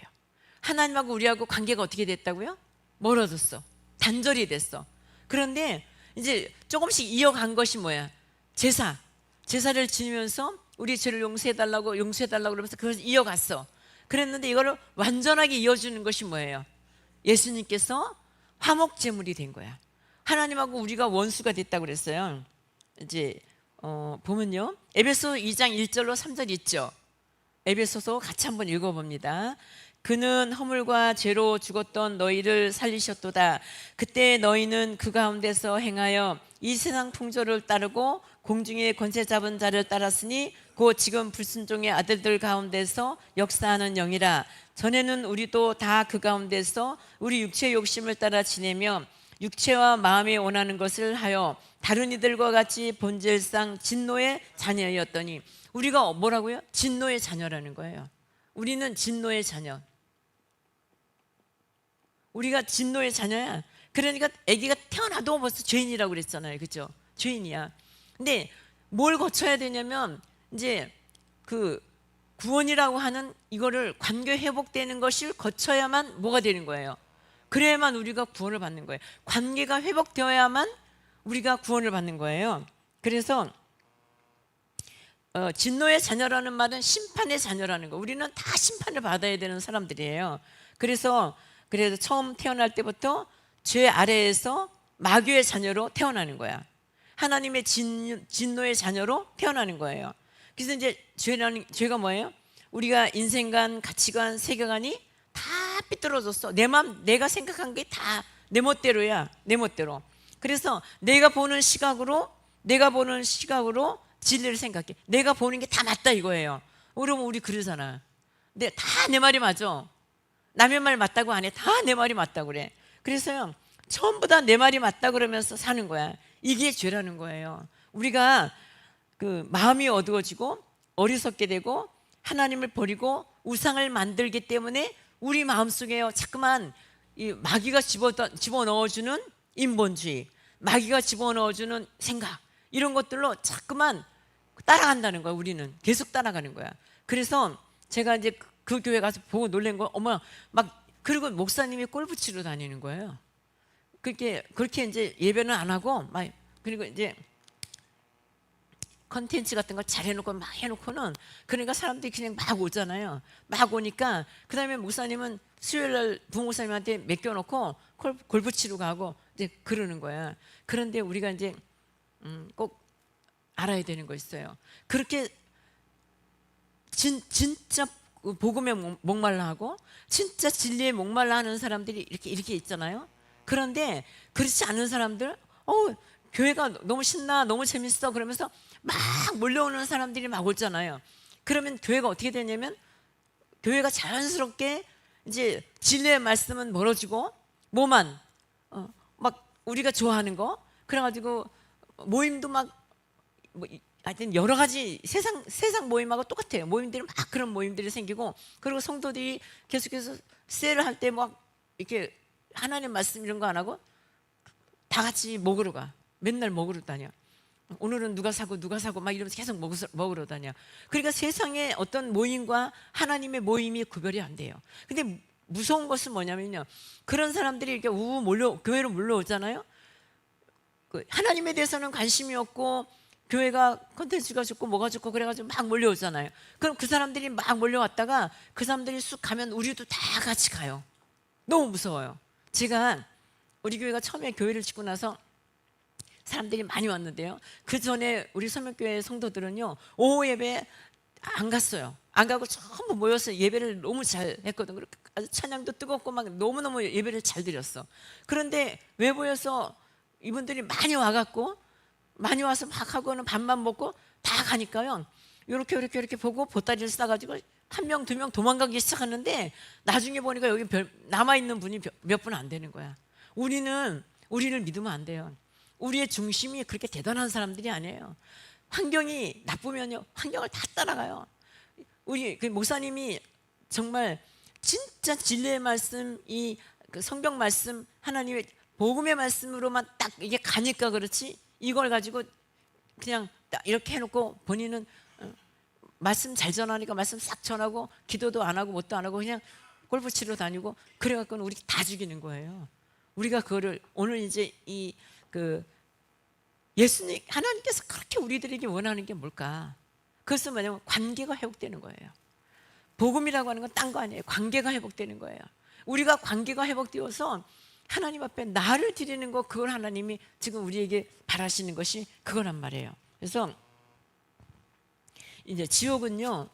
하나님하고 우리하고 관계가 어떻게 됐다고요? 멀어졌어. 단절이 됐어. 그런데 이제 조금씩 이어간 것이 뭐야? 제사를 지니면서 우리 죄를 용서해달라고 그러면서 그걸 이어갔어. 그랬는데 이거를 완전하게 이어주는 것이 뭐예요? 예수님께서 화목제물이 된 거야. 하나님하고 우리가 원수가 됐다고 그랬어요. 이제 보면요, 에베소 2장 1절로 3절 있죠. 에베소서 같이 한번 읽어봅니다. 그는 허물과 죄로 죽었던 너희를 살리셨도다. 그때 너희는 그 가운데서 행하여 이 세상 풍조를 따르고 공중의 권세 잡은 자를 따랐으니 곧 지금 불순종의 아들들 가운데서 역사하는 영이라. 전에는 우리도 다 그 가운데서 우리 육체의 욕심을 따라 지내며 육체와 마음이 원하는 것을 하여 다른 이들과 같이 본질상 진노의 자녀였더니. 우리가 뭐라고요? 진노의 자녀라는 거예요. 우리는 진노의 자녀. 우리가 진노의 자녀야. 그러니까 아기가 태어나도 벌써 죄인이라고 그랬잖아요. 그렇죠? 죄인이야. 근데 뭘 거쳐야 되냐면 이제 그 구원이라고 하는 이거를 관계 회복되는 것을 거쳐야만 뭐가 되는 거예요. 그래야만 우리가 구원을 받는 거예요. 관계가 회복되어야만 우리가 구원을 받는 거예요. 그래서 진노의 자녀라는 말은 심판의 자녀라는 거. 우리는 다 심판을 받아야 되는 사람들이에요. 그래서 처음 태어날 때부터 죄 아래에서 마귀의 자녀로 태어나는 거야. 하나님의 진노의 자녀로 태어나는 거예요. 그래서 이제 죄가 뭐예요? 우리가 인생관, 가치관, 세계관이 다 삐뚤어졌어. 내가 생각한 게 다 내 멋대로야. 내 멋대로. 그래서 내가 보는 시각으로 진리를 생각해. 내가 보는 게 다 맞다 이거예요. 그러면 우리 그러잖아. 근데 다 내 말이 맞아. 남의 말 맞다고 안 해. 다 내 말이 맞다고 그래. 그래서요, 전부 다 내 말이 맞다 그러면서 사는 거야. 이게 죄라는 거예요. 우리가 그 마음이 어두워지고 어리석게 되고 하나님을 버리고 우상을 만들기 때문에 우리 마음속에요, 자꾸만 이 마귀가 집어넣어주는 인본주의, 마귀가 집어넣어주는 생각, 이런 것들로 자꾸만 따라간다는 거야. 우리는 계속 따라가는 거야. 그래서 제가 이제 그 교회 가서 보고 놀란 거, 어머, 막, 그리고 목사님이 골프 치러 다니는 거예요. 그렇게 이제 예배는 안 하고, 막, 그리고 이제 컨텐츠 같은 거 잘 해놓고 막 해놓고는, 그러니까 사람들이 그냥 막 오잖아요. 막 오니까, 그 다음에 목사님은 수요일날 부목사님한테 맡겨놓고 골프 치러 가고 이제 그러는 거야. 그런데 우리가 이제 꼭 알아야 되는 거 있어요. 그렇게 진짜 복음에 목말라 하고 진짜 진리에 목말라 하는 사람들이 이렇게 있잖아요. 그런데 그렇지 않은 사람들, 교회가 너무 신나, 너무 재밌어 그러면서 막 몰려오는 사람들이 막 오잖아요. 그러면 교회가 어떻게 되냐면, 교회가 자연스럽게 이제 진리의 말씀은 멀어지고 뭐만 막 우리가 좋아하는 거, 그래가지고 모임도 막 하여튼 여러 가지 세상 모임하고 똑같아요. 모임들이 막 그런 모임들이 생기고, 그리고 성도들이 계속해서 세를 할 때 막 이렇게 하나님 말씀 이런 거 안 하고 다 같이 먹으러 가. 맨날 먹으러 다녀. 오늘은 누가 사고 막 이러면서 계속 먹으러 다녀. 그러니까 세상의 어떤 모임과 하나님의 모임이 구별이 안 돼요. 근데 무서운 것은 뭐냐면요, 그런 사람들이 이렇게 교회로 몰려오잖아요. 하나님에 대해서는 관심이 없고 교회가 콘텐츠가 좋고 뭐가 좋고 그래가지고 막 몰려오잖아요. 그럼 그 사람들이 막 몰려왔다가 그 사람들이 쑥 가면 우리도 다 같이 가요. 너무 무서워요. 제가 우리 교회가 처음에 교회를 짓고 나서 사람들이 많이 왔는데요, 그 전에 우리 서명교회 성도들은요 오후 예배 안 갔어요. 안 가고 전부 모여서 예배를 너무 잘 했거든. 아주 찬양도 뜨겁고 막 너무너무 예배를 잘 드렸어. 그런데 외부에서 이분들이 많이 와갖고 많이 와서 막 하고는 밥만 먹고 다 가니까요, 이렇게 보고 보따리를 싸가지고 한 명, 두 명 도망가기 시작하는데 나중에 보니까 여기 남아있는 분이 몇 분 안 되는 거야. 우리를 믿으면 안 돼요. 우리의 중심이 그렇게 대단한 사람들이 아니에요. 환경이 나쁘면요, 환경을 다 따라가요. 우리 그 목사님이 정말 진짜 진리의 말씀, 그 성경 말씀, 하나님의 복음의 말씀으로만 딱 이게 가니까 그렇지, 이걸 가지고 그냥 딱 이렇게 해놓고 본인은 말씀 잘 전하니까 말씀 싹 전하고 기도도 안 하고 뭣도 안 하고 그냥 골프 치러 다니고 그래갖고는 우리 다 죽이는 거예요. 우리가 그거를 오늘 이제 예수님, 하나님께서 그렇게 우리들에게 원하는 게 뭘까? 그것은 뭐냐면 관계가 회복되는 거예요. 복음이라고 하는 건 딴 거 아니에요. 관계가 회복되는 거예요. 우리가 관계가 회복되어서 하나님 앞에 나를 드리는 거, 그걸 하나님이 지금 우리에게 바라시는 것이 그거란 말이에요. 그래서 이제 지옥은요,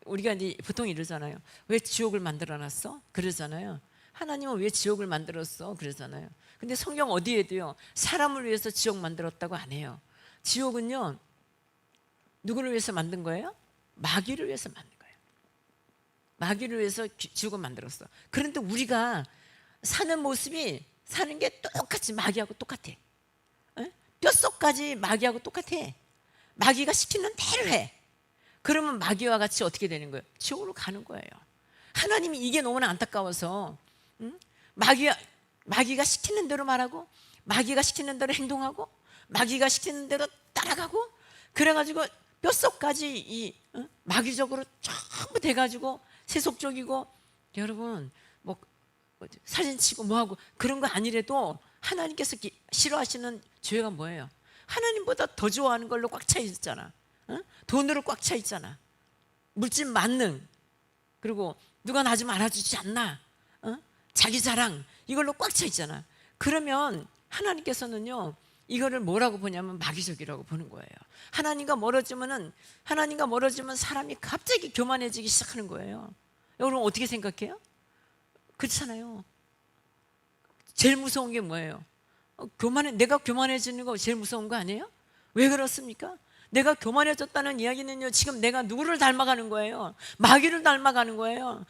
우리가 이제 보통 이러잖아요. 왜 지옥을 만들어놨어? 그러잖아요. 하나님은 왜 지옥을 만들었어? 그러잖아요. 근데 성경 어디에도요 사람을 위해서 지옥 만들었다고 안 해요. 지옥은요 누구를 위해서 만든 거예요? 마귀를 위해서 만든 거예요. 마귀를 위해서 지옥을 만들었어. 그런데 우리가 사는 모습이, 사는 게 똑같이 마귀하고 똑같아. 뼛속까지 마귀하고 똑같아. 마귀가 시키는 대로 해. 그러면 마귀와 같이 어떻게 되는 거예요? 지옥으로 가는 거예요. 하나님이 이게 너무나 안타까워서 마귀가 시키는 대로 말하고, 마귀가 시키는 대로 행동하고, 마귀가 시키는 대로 따라가고, 그래가지고 뼛속까지 마귀적으로 전부 돼가지고 세속적이고, 여러분 뭐 사진 치고 뭐하고 그런 거 아니래도 하나님께서 싫어하시는 죄가 뭐예요? 하나님보다 더 좋아하는 걸로 꽉 차 있잖아. 돈으로 꽉 차 있잖아. 물질 만능, 그리고 누가 나 좀 알아주지 않나, 자기 자랑, 이걸로 꽉 차 있잖아. 그러면 하나님께서는요 이거를 뭐라고 보냐면 마귀적이라고 보는 거예요. 하나님과 멀어지면 사람이 갑자기 교만해지기 시작하는 거예요. 여러분 어떻게 생각해요? 그렇잖아요. 제일 무서운 게 뭐예요? 내가 교만해지는 거 제일 무서운 거 아니에요? 왜 그렇습니까? 내가 교만해졌다는 이야기는요, 지금 내가 누구를 닮아가는 거예요? 마귀를 닮아가는 거예요.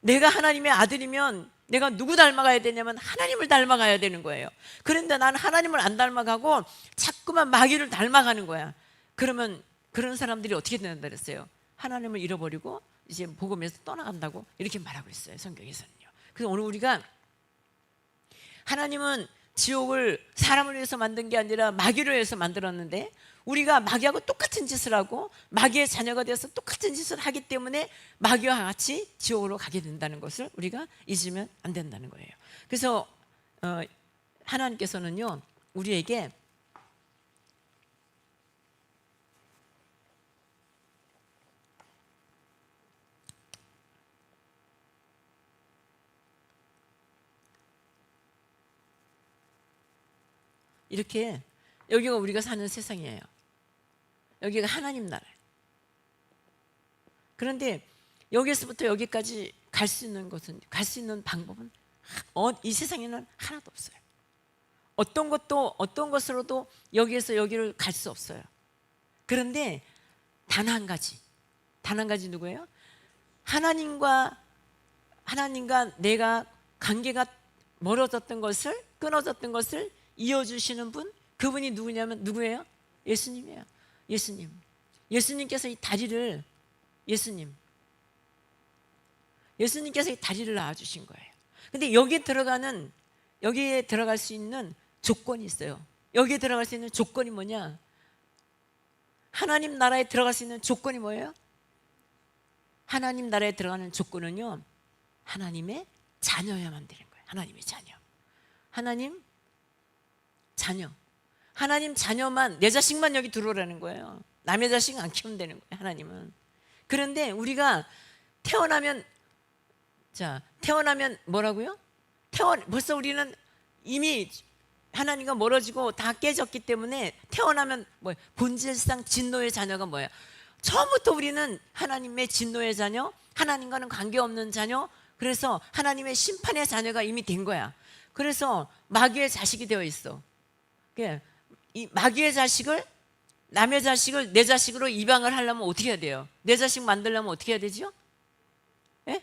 내가 하나님의 아들이면 내가 누구 닮아가야 되냐면 하나님을 닮아가야 되는 거예요. 그런데 나는 하나님을 안 닮아가고 자꾸만 마귀를 닮아가는 거야. 그러면 그런 사람들이 어떻게 된다 그랬어요? 하나님을 잃어버리고 이제 복음에서 떠나간다고 이렇게 말하고 있어요, 성경에서는요. 그래서 오늘 우리가 하나님은 지옥을 사람을 위해서 만든 게 아니라 마귀를 위해서 만들었는데, 우리가 마귀하고 똑같은 짓을 하고 마귀의 자녀가 되어서 똑같은 짓을 하기 때문에 마귀와 같이 지옥으로 가게 된다는 것을 우리가 잊으면 안 된다는 거예요. 그래서 하나님께서는요 우리에게 이렇게, 여기가 우리가 사는 세상이에요. 여기가 하나님 나라예요. 그런데 여기서부터 여기까지 갈 수 있는 방법은 이 세상에는 하나도 없어요. 어떤 것으로도 여기에서 여기를 갈 수 없어요. 그런데 단 한 가지 누구예요? 하나님과 내가 관계가 끊어졌던 것을 이어주시는 분, 그분이 누구예요? 예수님이에요. 예수님께서 이 다리를 예수님께서 이 다리를 놔주신 거예요. 근데 여기에 들어갈 수 있는 조건이 있어요. 여기에 들어갈 수 있는 조건이 뭐냐? 하나님 나라에 들어갈 수 있는 조건이 뭐예요? 하나님 나라에 들어가는 조건은요, 하나님의 자녀야만 되는 거예요. 하나님의 자녀. 하나님 자녀만, 내 자식만 여기 들어오라는 거예요. 남의 자식 안 키우면 되는 거예요, 하나님은. 그런데 우리가 태어나면 뭐라고요? 벌써 우리는 이미 하나님과 멀어지고 다 깨졌기 때문에 태어나면 본질상 진노의 자녀가 뭐예요? 처음부터 우리는 하나님의 진노의 자녀, 하나님과는 관계없는 자녀, 그래서 하나님의 심판의 자녀가 이미 된 거야. 그래서 마귀의 자식이 되어 있어. 이 마귀의 자식을, 남의 자식을 내 자식으로 입양을 하려면 어떻게 해야 돼요? 내 자식 만들려면 어떻게 해야 되죠? 예?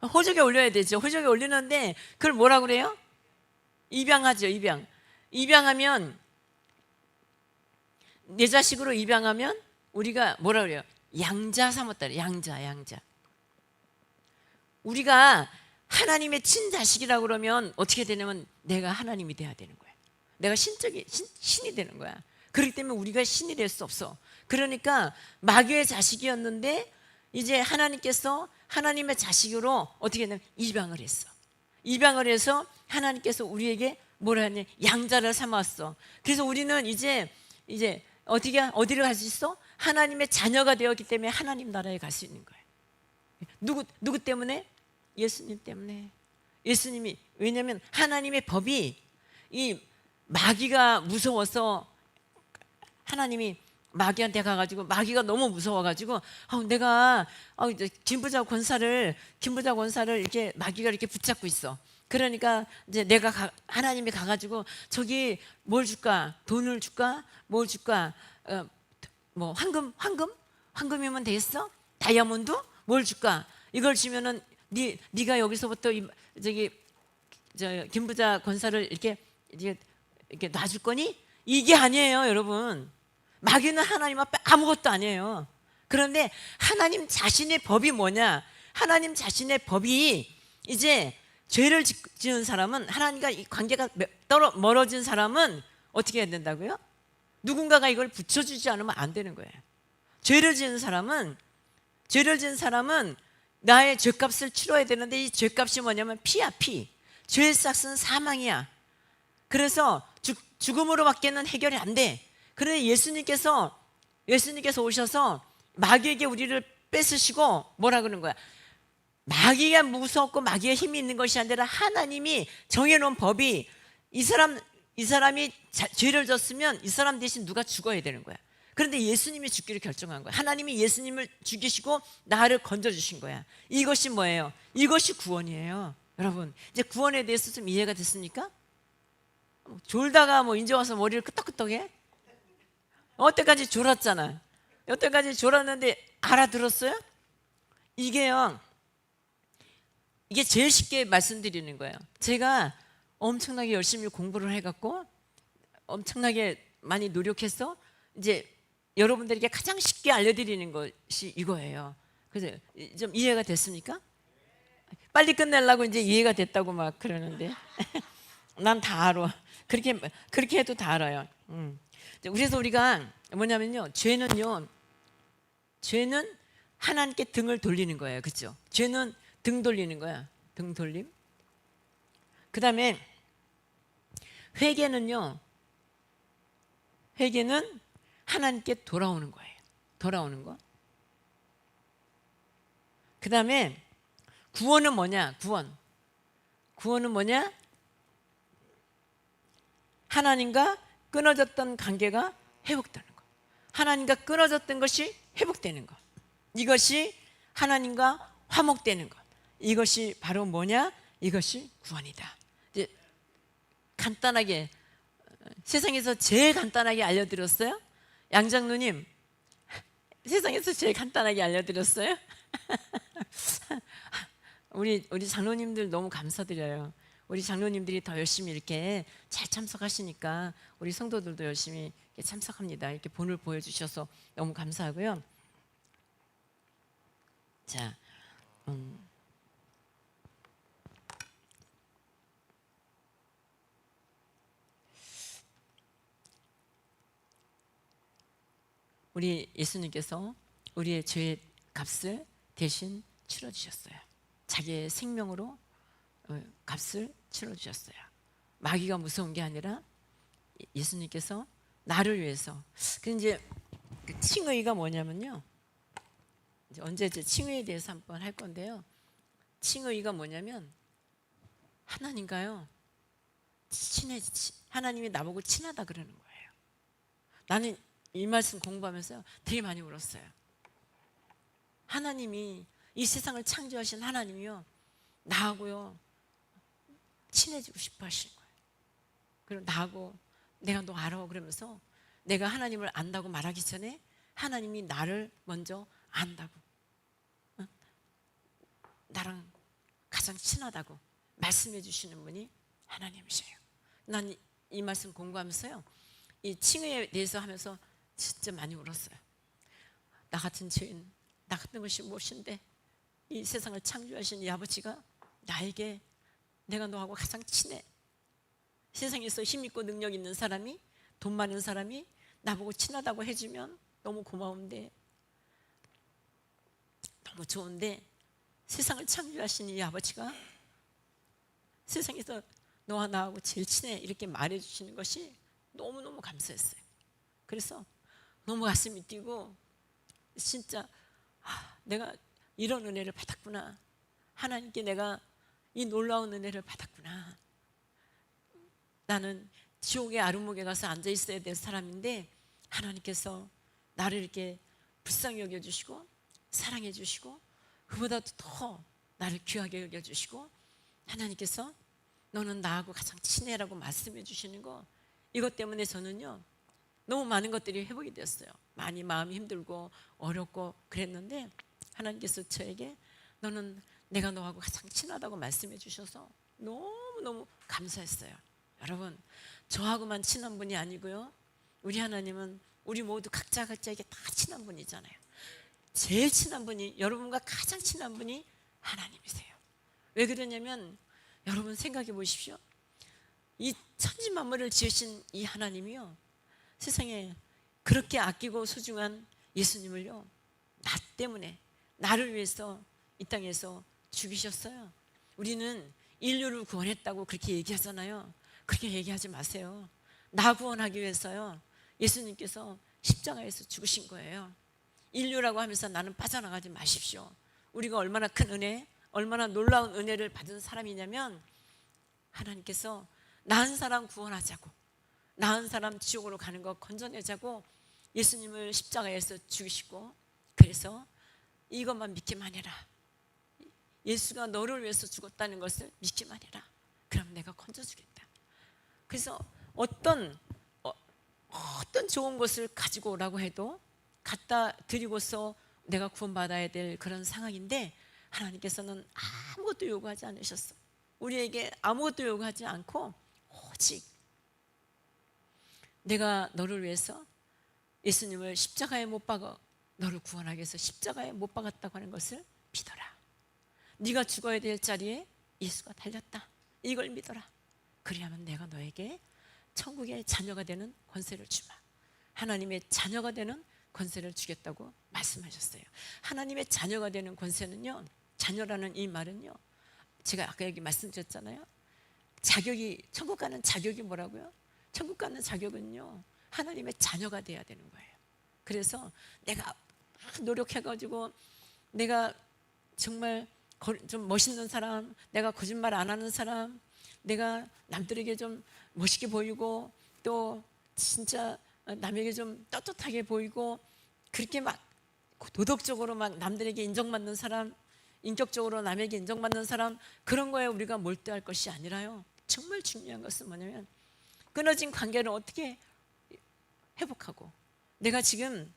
호적에 올려야 되죠. 호적에 올리는데 그걸 뭐라 그래요? 입양하죠. 입양하면, 내 자식으로 입양하면 우리가 뭐라 그래요? 양자 삼았다. 양자. 우리가 하나님의 친자식이라고 그러면 어떻게 되냐면 내가 하나님이 돼야 되는 거야. 내가 신이 되는 거야. 그렇기 때문에 우리가 신이 될 수 없어. 그러니까 마귀의 자식이었는데 이제 하나님께서 하나님의 자식으로 어떻게 했냐면 입양을 했어. 입양을 해서 하나님께서 우리에게 뭐라 하냐, 양자를 삼았어. 그래서 우리는 이제 어디를 갈 수 있어? 하나님의 자녀가 되었기 때문에 하나님 나라에 갈 수 있는 거예요. 누구 때문에? 예수님 때문에. 예수님이, 왜냐하면 하나님의 법이, 이 마귀가 무서워서 하나님이 마귀한테 가가지고, 마귀가 너무 무서워가지고 내가 김부자 권사를 이렇게 마귀가 이렇게 붙잡고 있어. 그러니까 이제 하나님이 가가지고 저기 뭘 줄까? 돈을 줄까? 뭘 줄까? 뭐 황금이면 되겠어? 다이아몬드? 뭘 줄까? 이걸 주면은 네가 여기서부터 김부자 권사를 이렇게 놔줄 거니? 이게 아니에요, 여러분. 마귀는 하나님 앞에 아무것도 아니에요. 그런데 하나님 자신의 법이 뭐냐? 하나님 자신의 법이 이제 죄를 지은 사람은, 하나님과 이 관계가 멀어진 사람은 어떻게 해야 된다고요? 누군가가 이걸 붙여주지 않으면 안 되는 거예요. 죄를 지은 사람은 나의 죄값을 치러야 되는데, 이 죄값이 뭐냐면 피야, 피. 죄의 싹은 사망이야. 그래서 죽음으로 밖에는 해결이 안 돼. 그런데 예수님께서 오셔서 마귀에게 우리를 뺏으시고 뭐라 그러는 거야? 마귀가 무섭고 마귀가 힘이 있는 것이 아니라 하나님이 정해놓은 법이, 이 사람이 죄를 졌으면 이 사람 대신 누가 죽어야 되는 거야. 그런데 예수님이 죽기를 결정한 거야. 하나님이 예수님을 죽이시고 나를 건져주신 거야. 이것이 뭐예요? 이것이 구원이에요. 여러분, 이제 구원에 대해서 좀 이해가 됐습니까? 졸다가 이제 와서 머리를 끄덕끄덕해? 여태까지 졸았잖아. 여태까지 졸았는데 알아들었어요? 이게 제일 쉽게 말씀드리는 거예요. 제가 엄청나게 열심히 공부를 해갖고 엄청나게 많이 노력해서 이제 여러분들에게 가장 쉽게 알려드리는 것이 이거예요. 그래서 좀 이해가 됐습니까? 빨리 끝내려고 이제 이해가 됐다고 막 그러는데 난 다 알아. 그렇게 해도 다 알아요. 그래서 우리가 뭐냐면요, 죄는 하나님께 등을 돌리는 거예요. 그렇죠? 죄는 등 돌리는 거야. 등 돌림. 그 다음에 회개는 하나님께 돌아오는 거예요. 돌아오는 거. 그 다음에 구원은 뭐냐? 구원은 뭐냐? 하나님과 끊어졌던 관계가 회복되는 거. 하나님과 끊어졌던 것이 회복되는 거. 이것이 하나님과 화목되는 것. 이것이 바로 뭐냐? 이것이 구원이다. 이제 간단하게, 세상에서 제일 간단하게 알려드렸어요? 양장로님, 세상에서 제일 간단하게 알려드렸어요? 우리 장로님들 너무 감사드려요. 우리 장로님들이 더 열심히 이렇게 잘 참석하시니까 우리 성도들도 열심히 참석합니다. 이렇게 본을 보여주셔서 너무 감사하고요. 자, 우리 예수님께서 우리의 죄의 값을 대신 치러주셨어요. 자기의 생명으로 값을 치러주셨어요. 마귀가 무서운 게 아니라 예수님께서 나를 위해서. 이제 칭의가 뭐냐면요, 이제 언제 칭의에 대해서 한번 할 건데요. 칭의가 뭐냐면 하나님과요 하나님이 나보고 친하다 그러는 거예요. 나는 이 말씀 공부하면서 되게 많이 울었어요. 하나님이, 이 세상을 창조하신 하나님이요, 나하고요 친해지고 싶어 하시는 거예요. 그리고 나하고 내가 너 알아 그러면서, 내가 하나님을 안다고 말하기 전에 하나님이 나를 먼저 안다고, 나랑 가장 친하다고 말씀해 주시는 분이 하나님이세요. 난 이 말씀 공부하면서요, 이 칭의에 대해서 하면서 진짜 많이 울었어요. 나 같은 죄인, 나 같은 것이 무엇인데 이 세상을 창조하신 이 아버지가 나에게, 내가 너하고 가장 친해, 세상에서 힘있고 능력 있는 사람이, 돈 많은 사람이 나보고 친하다고 해주면 너무 고마운데, 너무 좋은데, 세상을 창조하신 이 아버지가 세상에서 너와 나하고 제일 친해 이렇게 말해주시는 것이 너무너무 감사했어요. 그래서 너무 가슴이 뛰고, 진짜 내가 이런 은혜를 받았구나, 하나님께 내가 이 놀라운 은혜를 받았구나. 나는 지옥의 아름목에 가서 앉아 있어야 될 사람인데 하나님께서 나를 이렇게 불쌍히 여겨주시고 사랑해 주시고, 그보다도 더 나를 귀하게 여겨주시고, 하나님께서 너는 나하고 가장 친해라고 말씀해 주시는 거, 이것 때문에 저는요 너무 많은 것들이 회복이 됐어요. 많이 마음이 힘들고 어렵고 그랬는데 하나님께서 저에게 너는 내가 너하고 가장 친하다고 말씀해 주셔서 너무너무 감사했어요. 여러분, 저하고만 친한 분이 아니고요, 우리 하나님은 우리 모두 각자에게 다 친한 분이잖아요. 제일 친한 분이, 여러분과 가장 친한 분이 하나님이세요. 왜 그러냐면 여러분 생각해 보십시오. 이 천지 만물을 지으신 이 하나님이요, 세상에 그렇게 아끼고 소중한 예수님을요, 나 때문에, 나를 위해서 이 땅에서 죽이셨어요. 우리는 인류를 구원했다고 그렇게 얘기하잖아요. 그렇게 얘기하지 마세요. 나 구원하기 위해서요, 예수님께서 십자가에서 죽으신 거예요. 인류라고 하면서 나는 빠져나가지 마십시오. 우리가 얼마나 큰 은혜, 얼마나 놀라운 은혜를 받은 사람이냐면, 하나님께서 나은 사람 구원하자고, 나은 사람 지옥으로 가는 거 건져내자고 예수님을 십자가에서 죽이시고, 그래서 이것만 믿기만 해라, 예수가 너를 위해서 죽었다는 것을 믿기만 해라, 그럼 내가 건져주겠다. 그래서 어떤 좋은 것을 가지고 오라고 해도 갖다 드리고서 내가 구원받아야 될 그런 상황인데, 하나님께서는 아무것도 요구하지 않으셨어. 우리에게 아무것도 요구하지 않고 오직 내가 너를 위해서 예수님을 십자가에 못 박아 너를 구원하기 위해서 십자가에 못 박았다고 하는 것을 믿어라. 네가 죽어야 될 자리에 예수가 달렸다, 이걸 믿어라. 그리하면 내가 너에게 천국의 자녀가 되는 권세를 주마. 하나님의 자녀가 되는 권세를 주겠다고 말씀하셨어요. 하나님의 자녀가 되는 권세는요, 자녀라는 이 말은요, 제가 아까 여기 말씀드렸잖아요. 자격이, 천국 가는 자격이 뭐라고요? 천국 가는 자격은요, 하나님의 자녀가 돼야 되는 거예요. 그래서 내가 노력해가지고 내가 정말 좀 멋있는 사람, 내가 거짓말 안 하는 사람, 내가 남들에게 좀 멋있게 보이고 또 진짜 남에게 좀 떳떳하게 보이고, 그렇게 막 도덕적으로 막 남들에게 인정받는 사람, 인격적으로 남에게 인정받는 사람, 그런 거에 우리가 몰두할 것이 아니라요, 정말 중요한 것은 뭐냐면 끊어진 관계를 어떻게 회복하고, 내가 지금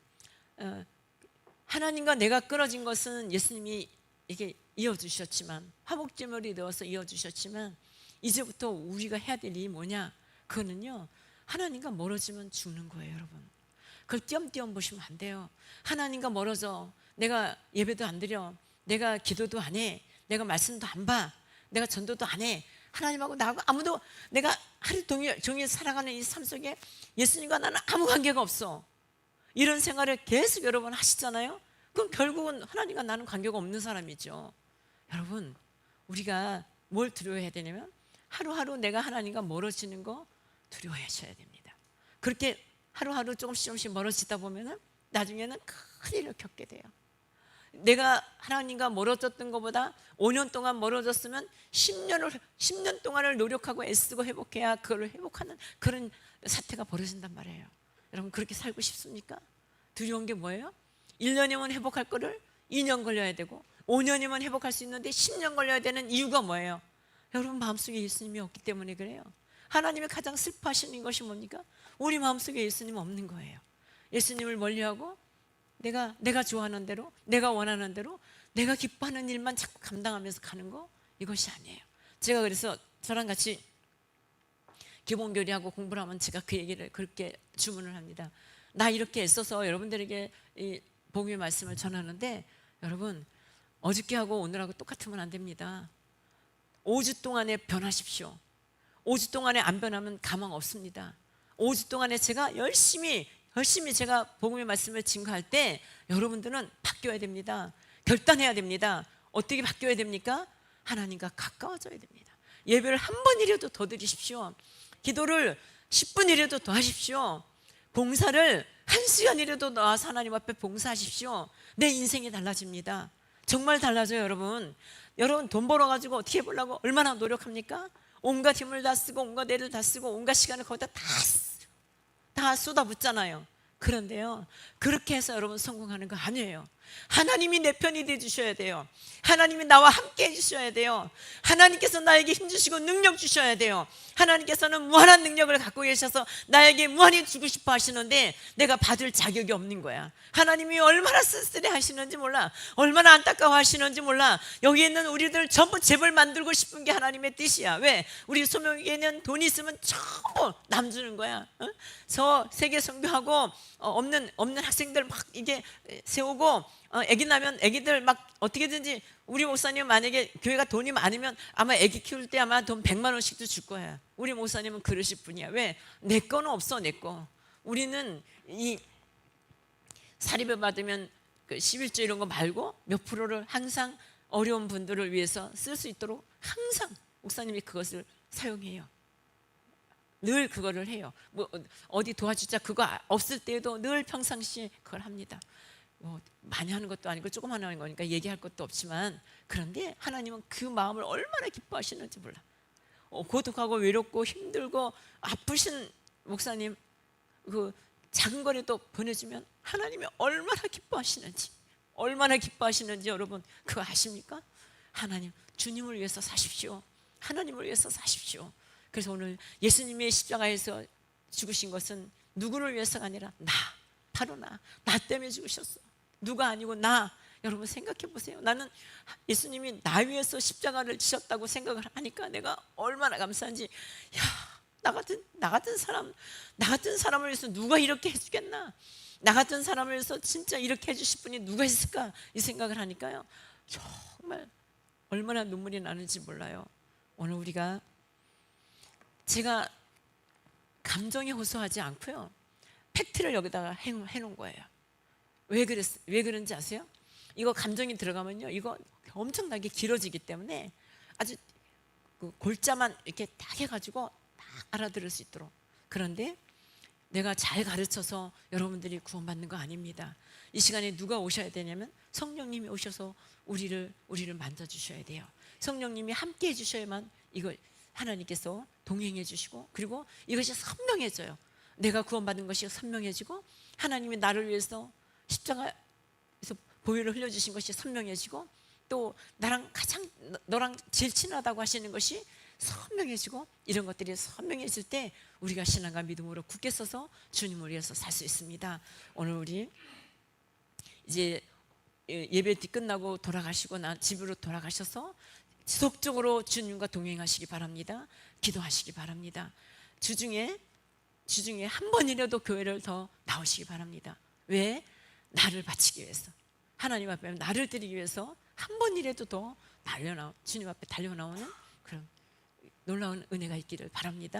하나님과 내가 끊어진 것은 예수님이 이게 이어주셨지만, 화목제물이 되어서 이어주셨지만, 이제부터 우리가 해야 될 일이 뭐냐? 그거는요, 하나님과 멀어지면 죽는 거예요, 여러분. 그걸 띄엄띄엄 보시면 안 돼요. 하나님과 멀어져 내가 예배도 안 드려, 내가 기도도 안 해, 내가 말씀도 안 봐, 내가 전도도 안 해, 하나님하고 나하고 아무도, 내가 하루 종일 살아가는 이 삶 속에 예수님과 나는 아무 관계가 없어, 이런 생활을 계속 여러분 하시잖아요. 그럼 결국은 하나님과 나는 관계가 없는 사람이죠. 여러분, 우리가 뭘 두려워해야 되냐면 하루하루 내가 하나님과 멀어지는 거 두려워하셔야 됩니다. 그렇게 하루하루 조금씩 멀어지다 보면은 나중에는 큰 일을 겪게 돼요. 내가 하나님과 멀어졌던 것보다 5년 동안 멀어졌으면 10년 동안을 노력하고 애쓰고 회복해야 그걸 회복하는 그런 사태가 벌어진단 말이에요. 여러분, 그렇게 살고 싶습니까? 두려운 게 뭐예요? 1년이면 회복할 거를 2년 걸려야 되고 5년이면 회복할 수 있는데 10년 걸려야 되는 이유가 뭐예요? 여러분 마음속에 예수님이 없기 때문에 그래요. 하나님이 가장 슬퍼하시는 것이 뭡니까? 우리 마음속에 예수님 없는 거예요. 예수님을 멀리하고 내가 좋아하는 대로, 내가 원하는 대로, 내가 기뻐하는 일만 자꾸 감당하면서 가는 거, 이것이 아니에요. 제가 그래서 저랑 같이 기본교리하고 공부를 하면 제가 그 얘기를 그렇게 주문을 합니다. 나 이렇게 애써서 여러분들에게 이 복음의 말씀을 전하는데, 여러분 어저께하고 오늘하고 똑같으면 안 됩니다. 5주 동안에 변하십시오. 5주 동안에 안 변하면 가망 없습니다. 5주 동안에 제가 열심히 제가 복음의 말씀을 증거할 때 여러분들은 바뀌어야 됩니다. 결단해야 됩니다. 어떻게 바뀌어야 됩니까? 하나님과 가까워져야 됩니다. 예배를 한 번이라도 더 드리십시오. 기도를 10분이라도 더 하십시오. 봉사를 1시간이라도 나와서 하나님 앞에 봉사하십시오. 내 인생이 달라집니다. 정말 달라져요, 여러분. 여러분 돈 벌어가지고 어떻게 해보려고 얼마나 노력합니까? 온갖 힘을 다 쓰고 온갖 애를 다 쓰고 온갖 시간을 거기다 다 쏟아붓잖아요. 그런데요, 그렇게 해서 여러분 성공하는 거 아니에요. 하나님이 내 편이 되어주셔야 돼요. 하나님이 나와 함께 해주셔야 돼요. 하나님께서 나에게 힘주시고 능력 주셔야 돼요. 하나님께서는 무한한 능력을 갖고 계셔서 나에게 무한히 주고 싶어 하시는데 내가 받을 자격이 없는 거야. 하나님이 얼마나 쓸쓸해 하시는지 몰라, 얼마나 안타까워 하시는지 몰라. 여기 있는 우리들 전부 재벌 만들고 싶은 게 하나님의 뜻이야. 왜? 우리 소명에는 돈이 있으면 전부 남 주는 거야. 저 세계 선교하고 없는 학생들 막 이게 세우고 아기 나면 아기들 막 어떻게든지 우리 목사님 만약에 교회가 돈이 많으면 아마 아기 키울 때 아마 돈 100만 원씩도 줄 거야. 우리 목사님은 그러실 분이야. 왜? 내 거는 없어, 내 거. 우리는 이 사립을 받으면 그 11조 이런 거 말고 몇 프로를 항상 어려운 분들을 위해서 쓸 수 있도록 항상 목사님이 그것을 사용해요. 늘 그거를 해요. 뭐 어디 도와주자 그거 없을 때에도 늘 평상시에 그걸 합니다. 뭐 많이 하는 것도 아니고 조금만 하는 거니까 얘기할 것도 없지만, 그런데 하나님은 그 마음을 얼마나 기뻐하시는지 몰라. 고독하고 외롭고 힘들고 아프신 목사님 그 작은 거라도 보내주면 하나님이 얼마나 기뻐하시는지, 얼마나 기뻐하시는지 여러분 그거 아십니까? 하나님, 주님을 위해서 사십시오. 하나님을 위해서 사십시오. 그래서 오늘 예수님의 십자가에서 죽으신 것은 누구를 위해서가 아니라 나, 바로 나 때문에 죽으셨어. 누가 아니고 나. 여러분 생각해 보세요. 나는 예수님이 나 위해서 십자가를 지셨다고 생각을 하니까 내가 얼마나 감사한지. 야, 나 같은 사람을 위해서 누가 이렇게 해주겠나? 나 같은 사람을 위해서 진짜 이렇게 해주실 분이 누가 있을까? 이 생각을 하니까요, 정말 얼마나 눈물이 나는지 몰라요. 오늘 우리가, 제가 감정에 호소하지 않고요, 팩트를 여기다가 해놓은 거예요. 왜 그런지 아세요? 이거 감정이 들어가면요, 이거 엄청나게 길어지기 때문에 아주 그 골자만 이렇게 딱 해가지고 딱 알아들을 수 있도록. 그런데 내가 잘 가르쳐서 여러분들이 구원받는 거 아닙니다. 이 시간에 누가 오셔야 되냐면 성령님이 오셔서 우리를 만져주셔야 돼요. 성령님이 함께 해주셔야만 이걸 하나님께서 동행해 주시고, 그리고 이것이 선명해져요. 내가 구원받은 것이 선명해지고, 하나님이 나를 위해서 십자가에서 보혈을 흘려주신 것이 선명해지고, 또 너랑 제일 친하다고 하시는 것이 선명해지고, 이런 것들이 선명해질 때 우리가 신앙과 믿음으로 굳게 서서 주님을 위해서 살 수 있습니다. 오늘 우리 이제 예배 끝나고 돌아가시고 집으로 돌아가셔서 지속적으로 주님과 동행하시기 바랍니다. 기도하시기 바랍니다. 주중에 한 번이라도 교회를 더 나오시기 바랍니다. 왜? 나를 바치기 위해서, 하나님 앞에 나를 드리기 위해서 한 번이라도 더 주님 앞에 달려나오는 그런 놀라운 은혜가 있기를 바랍니다.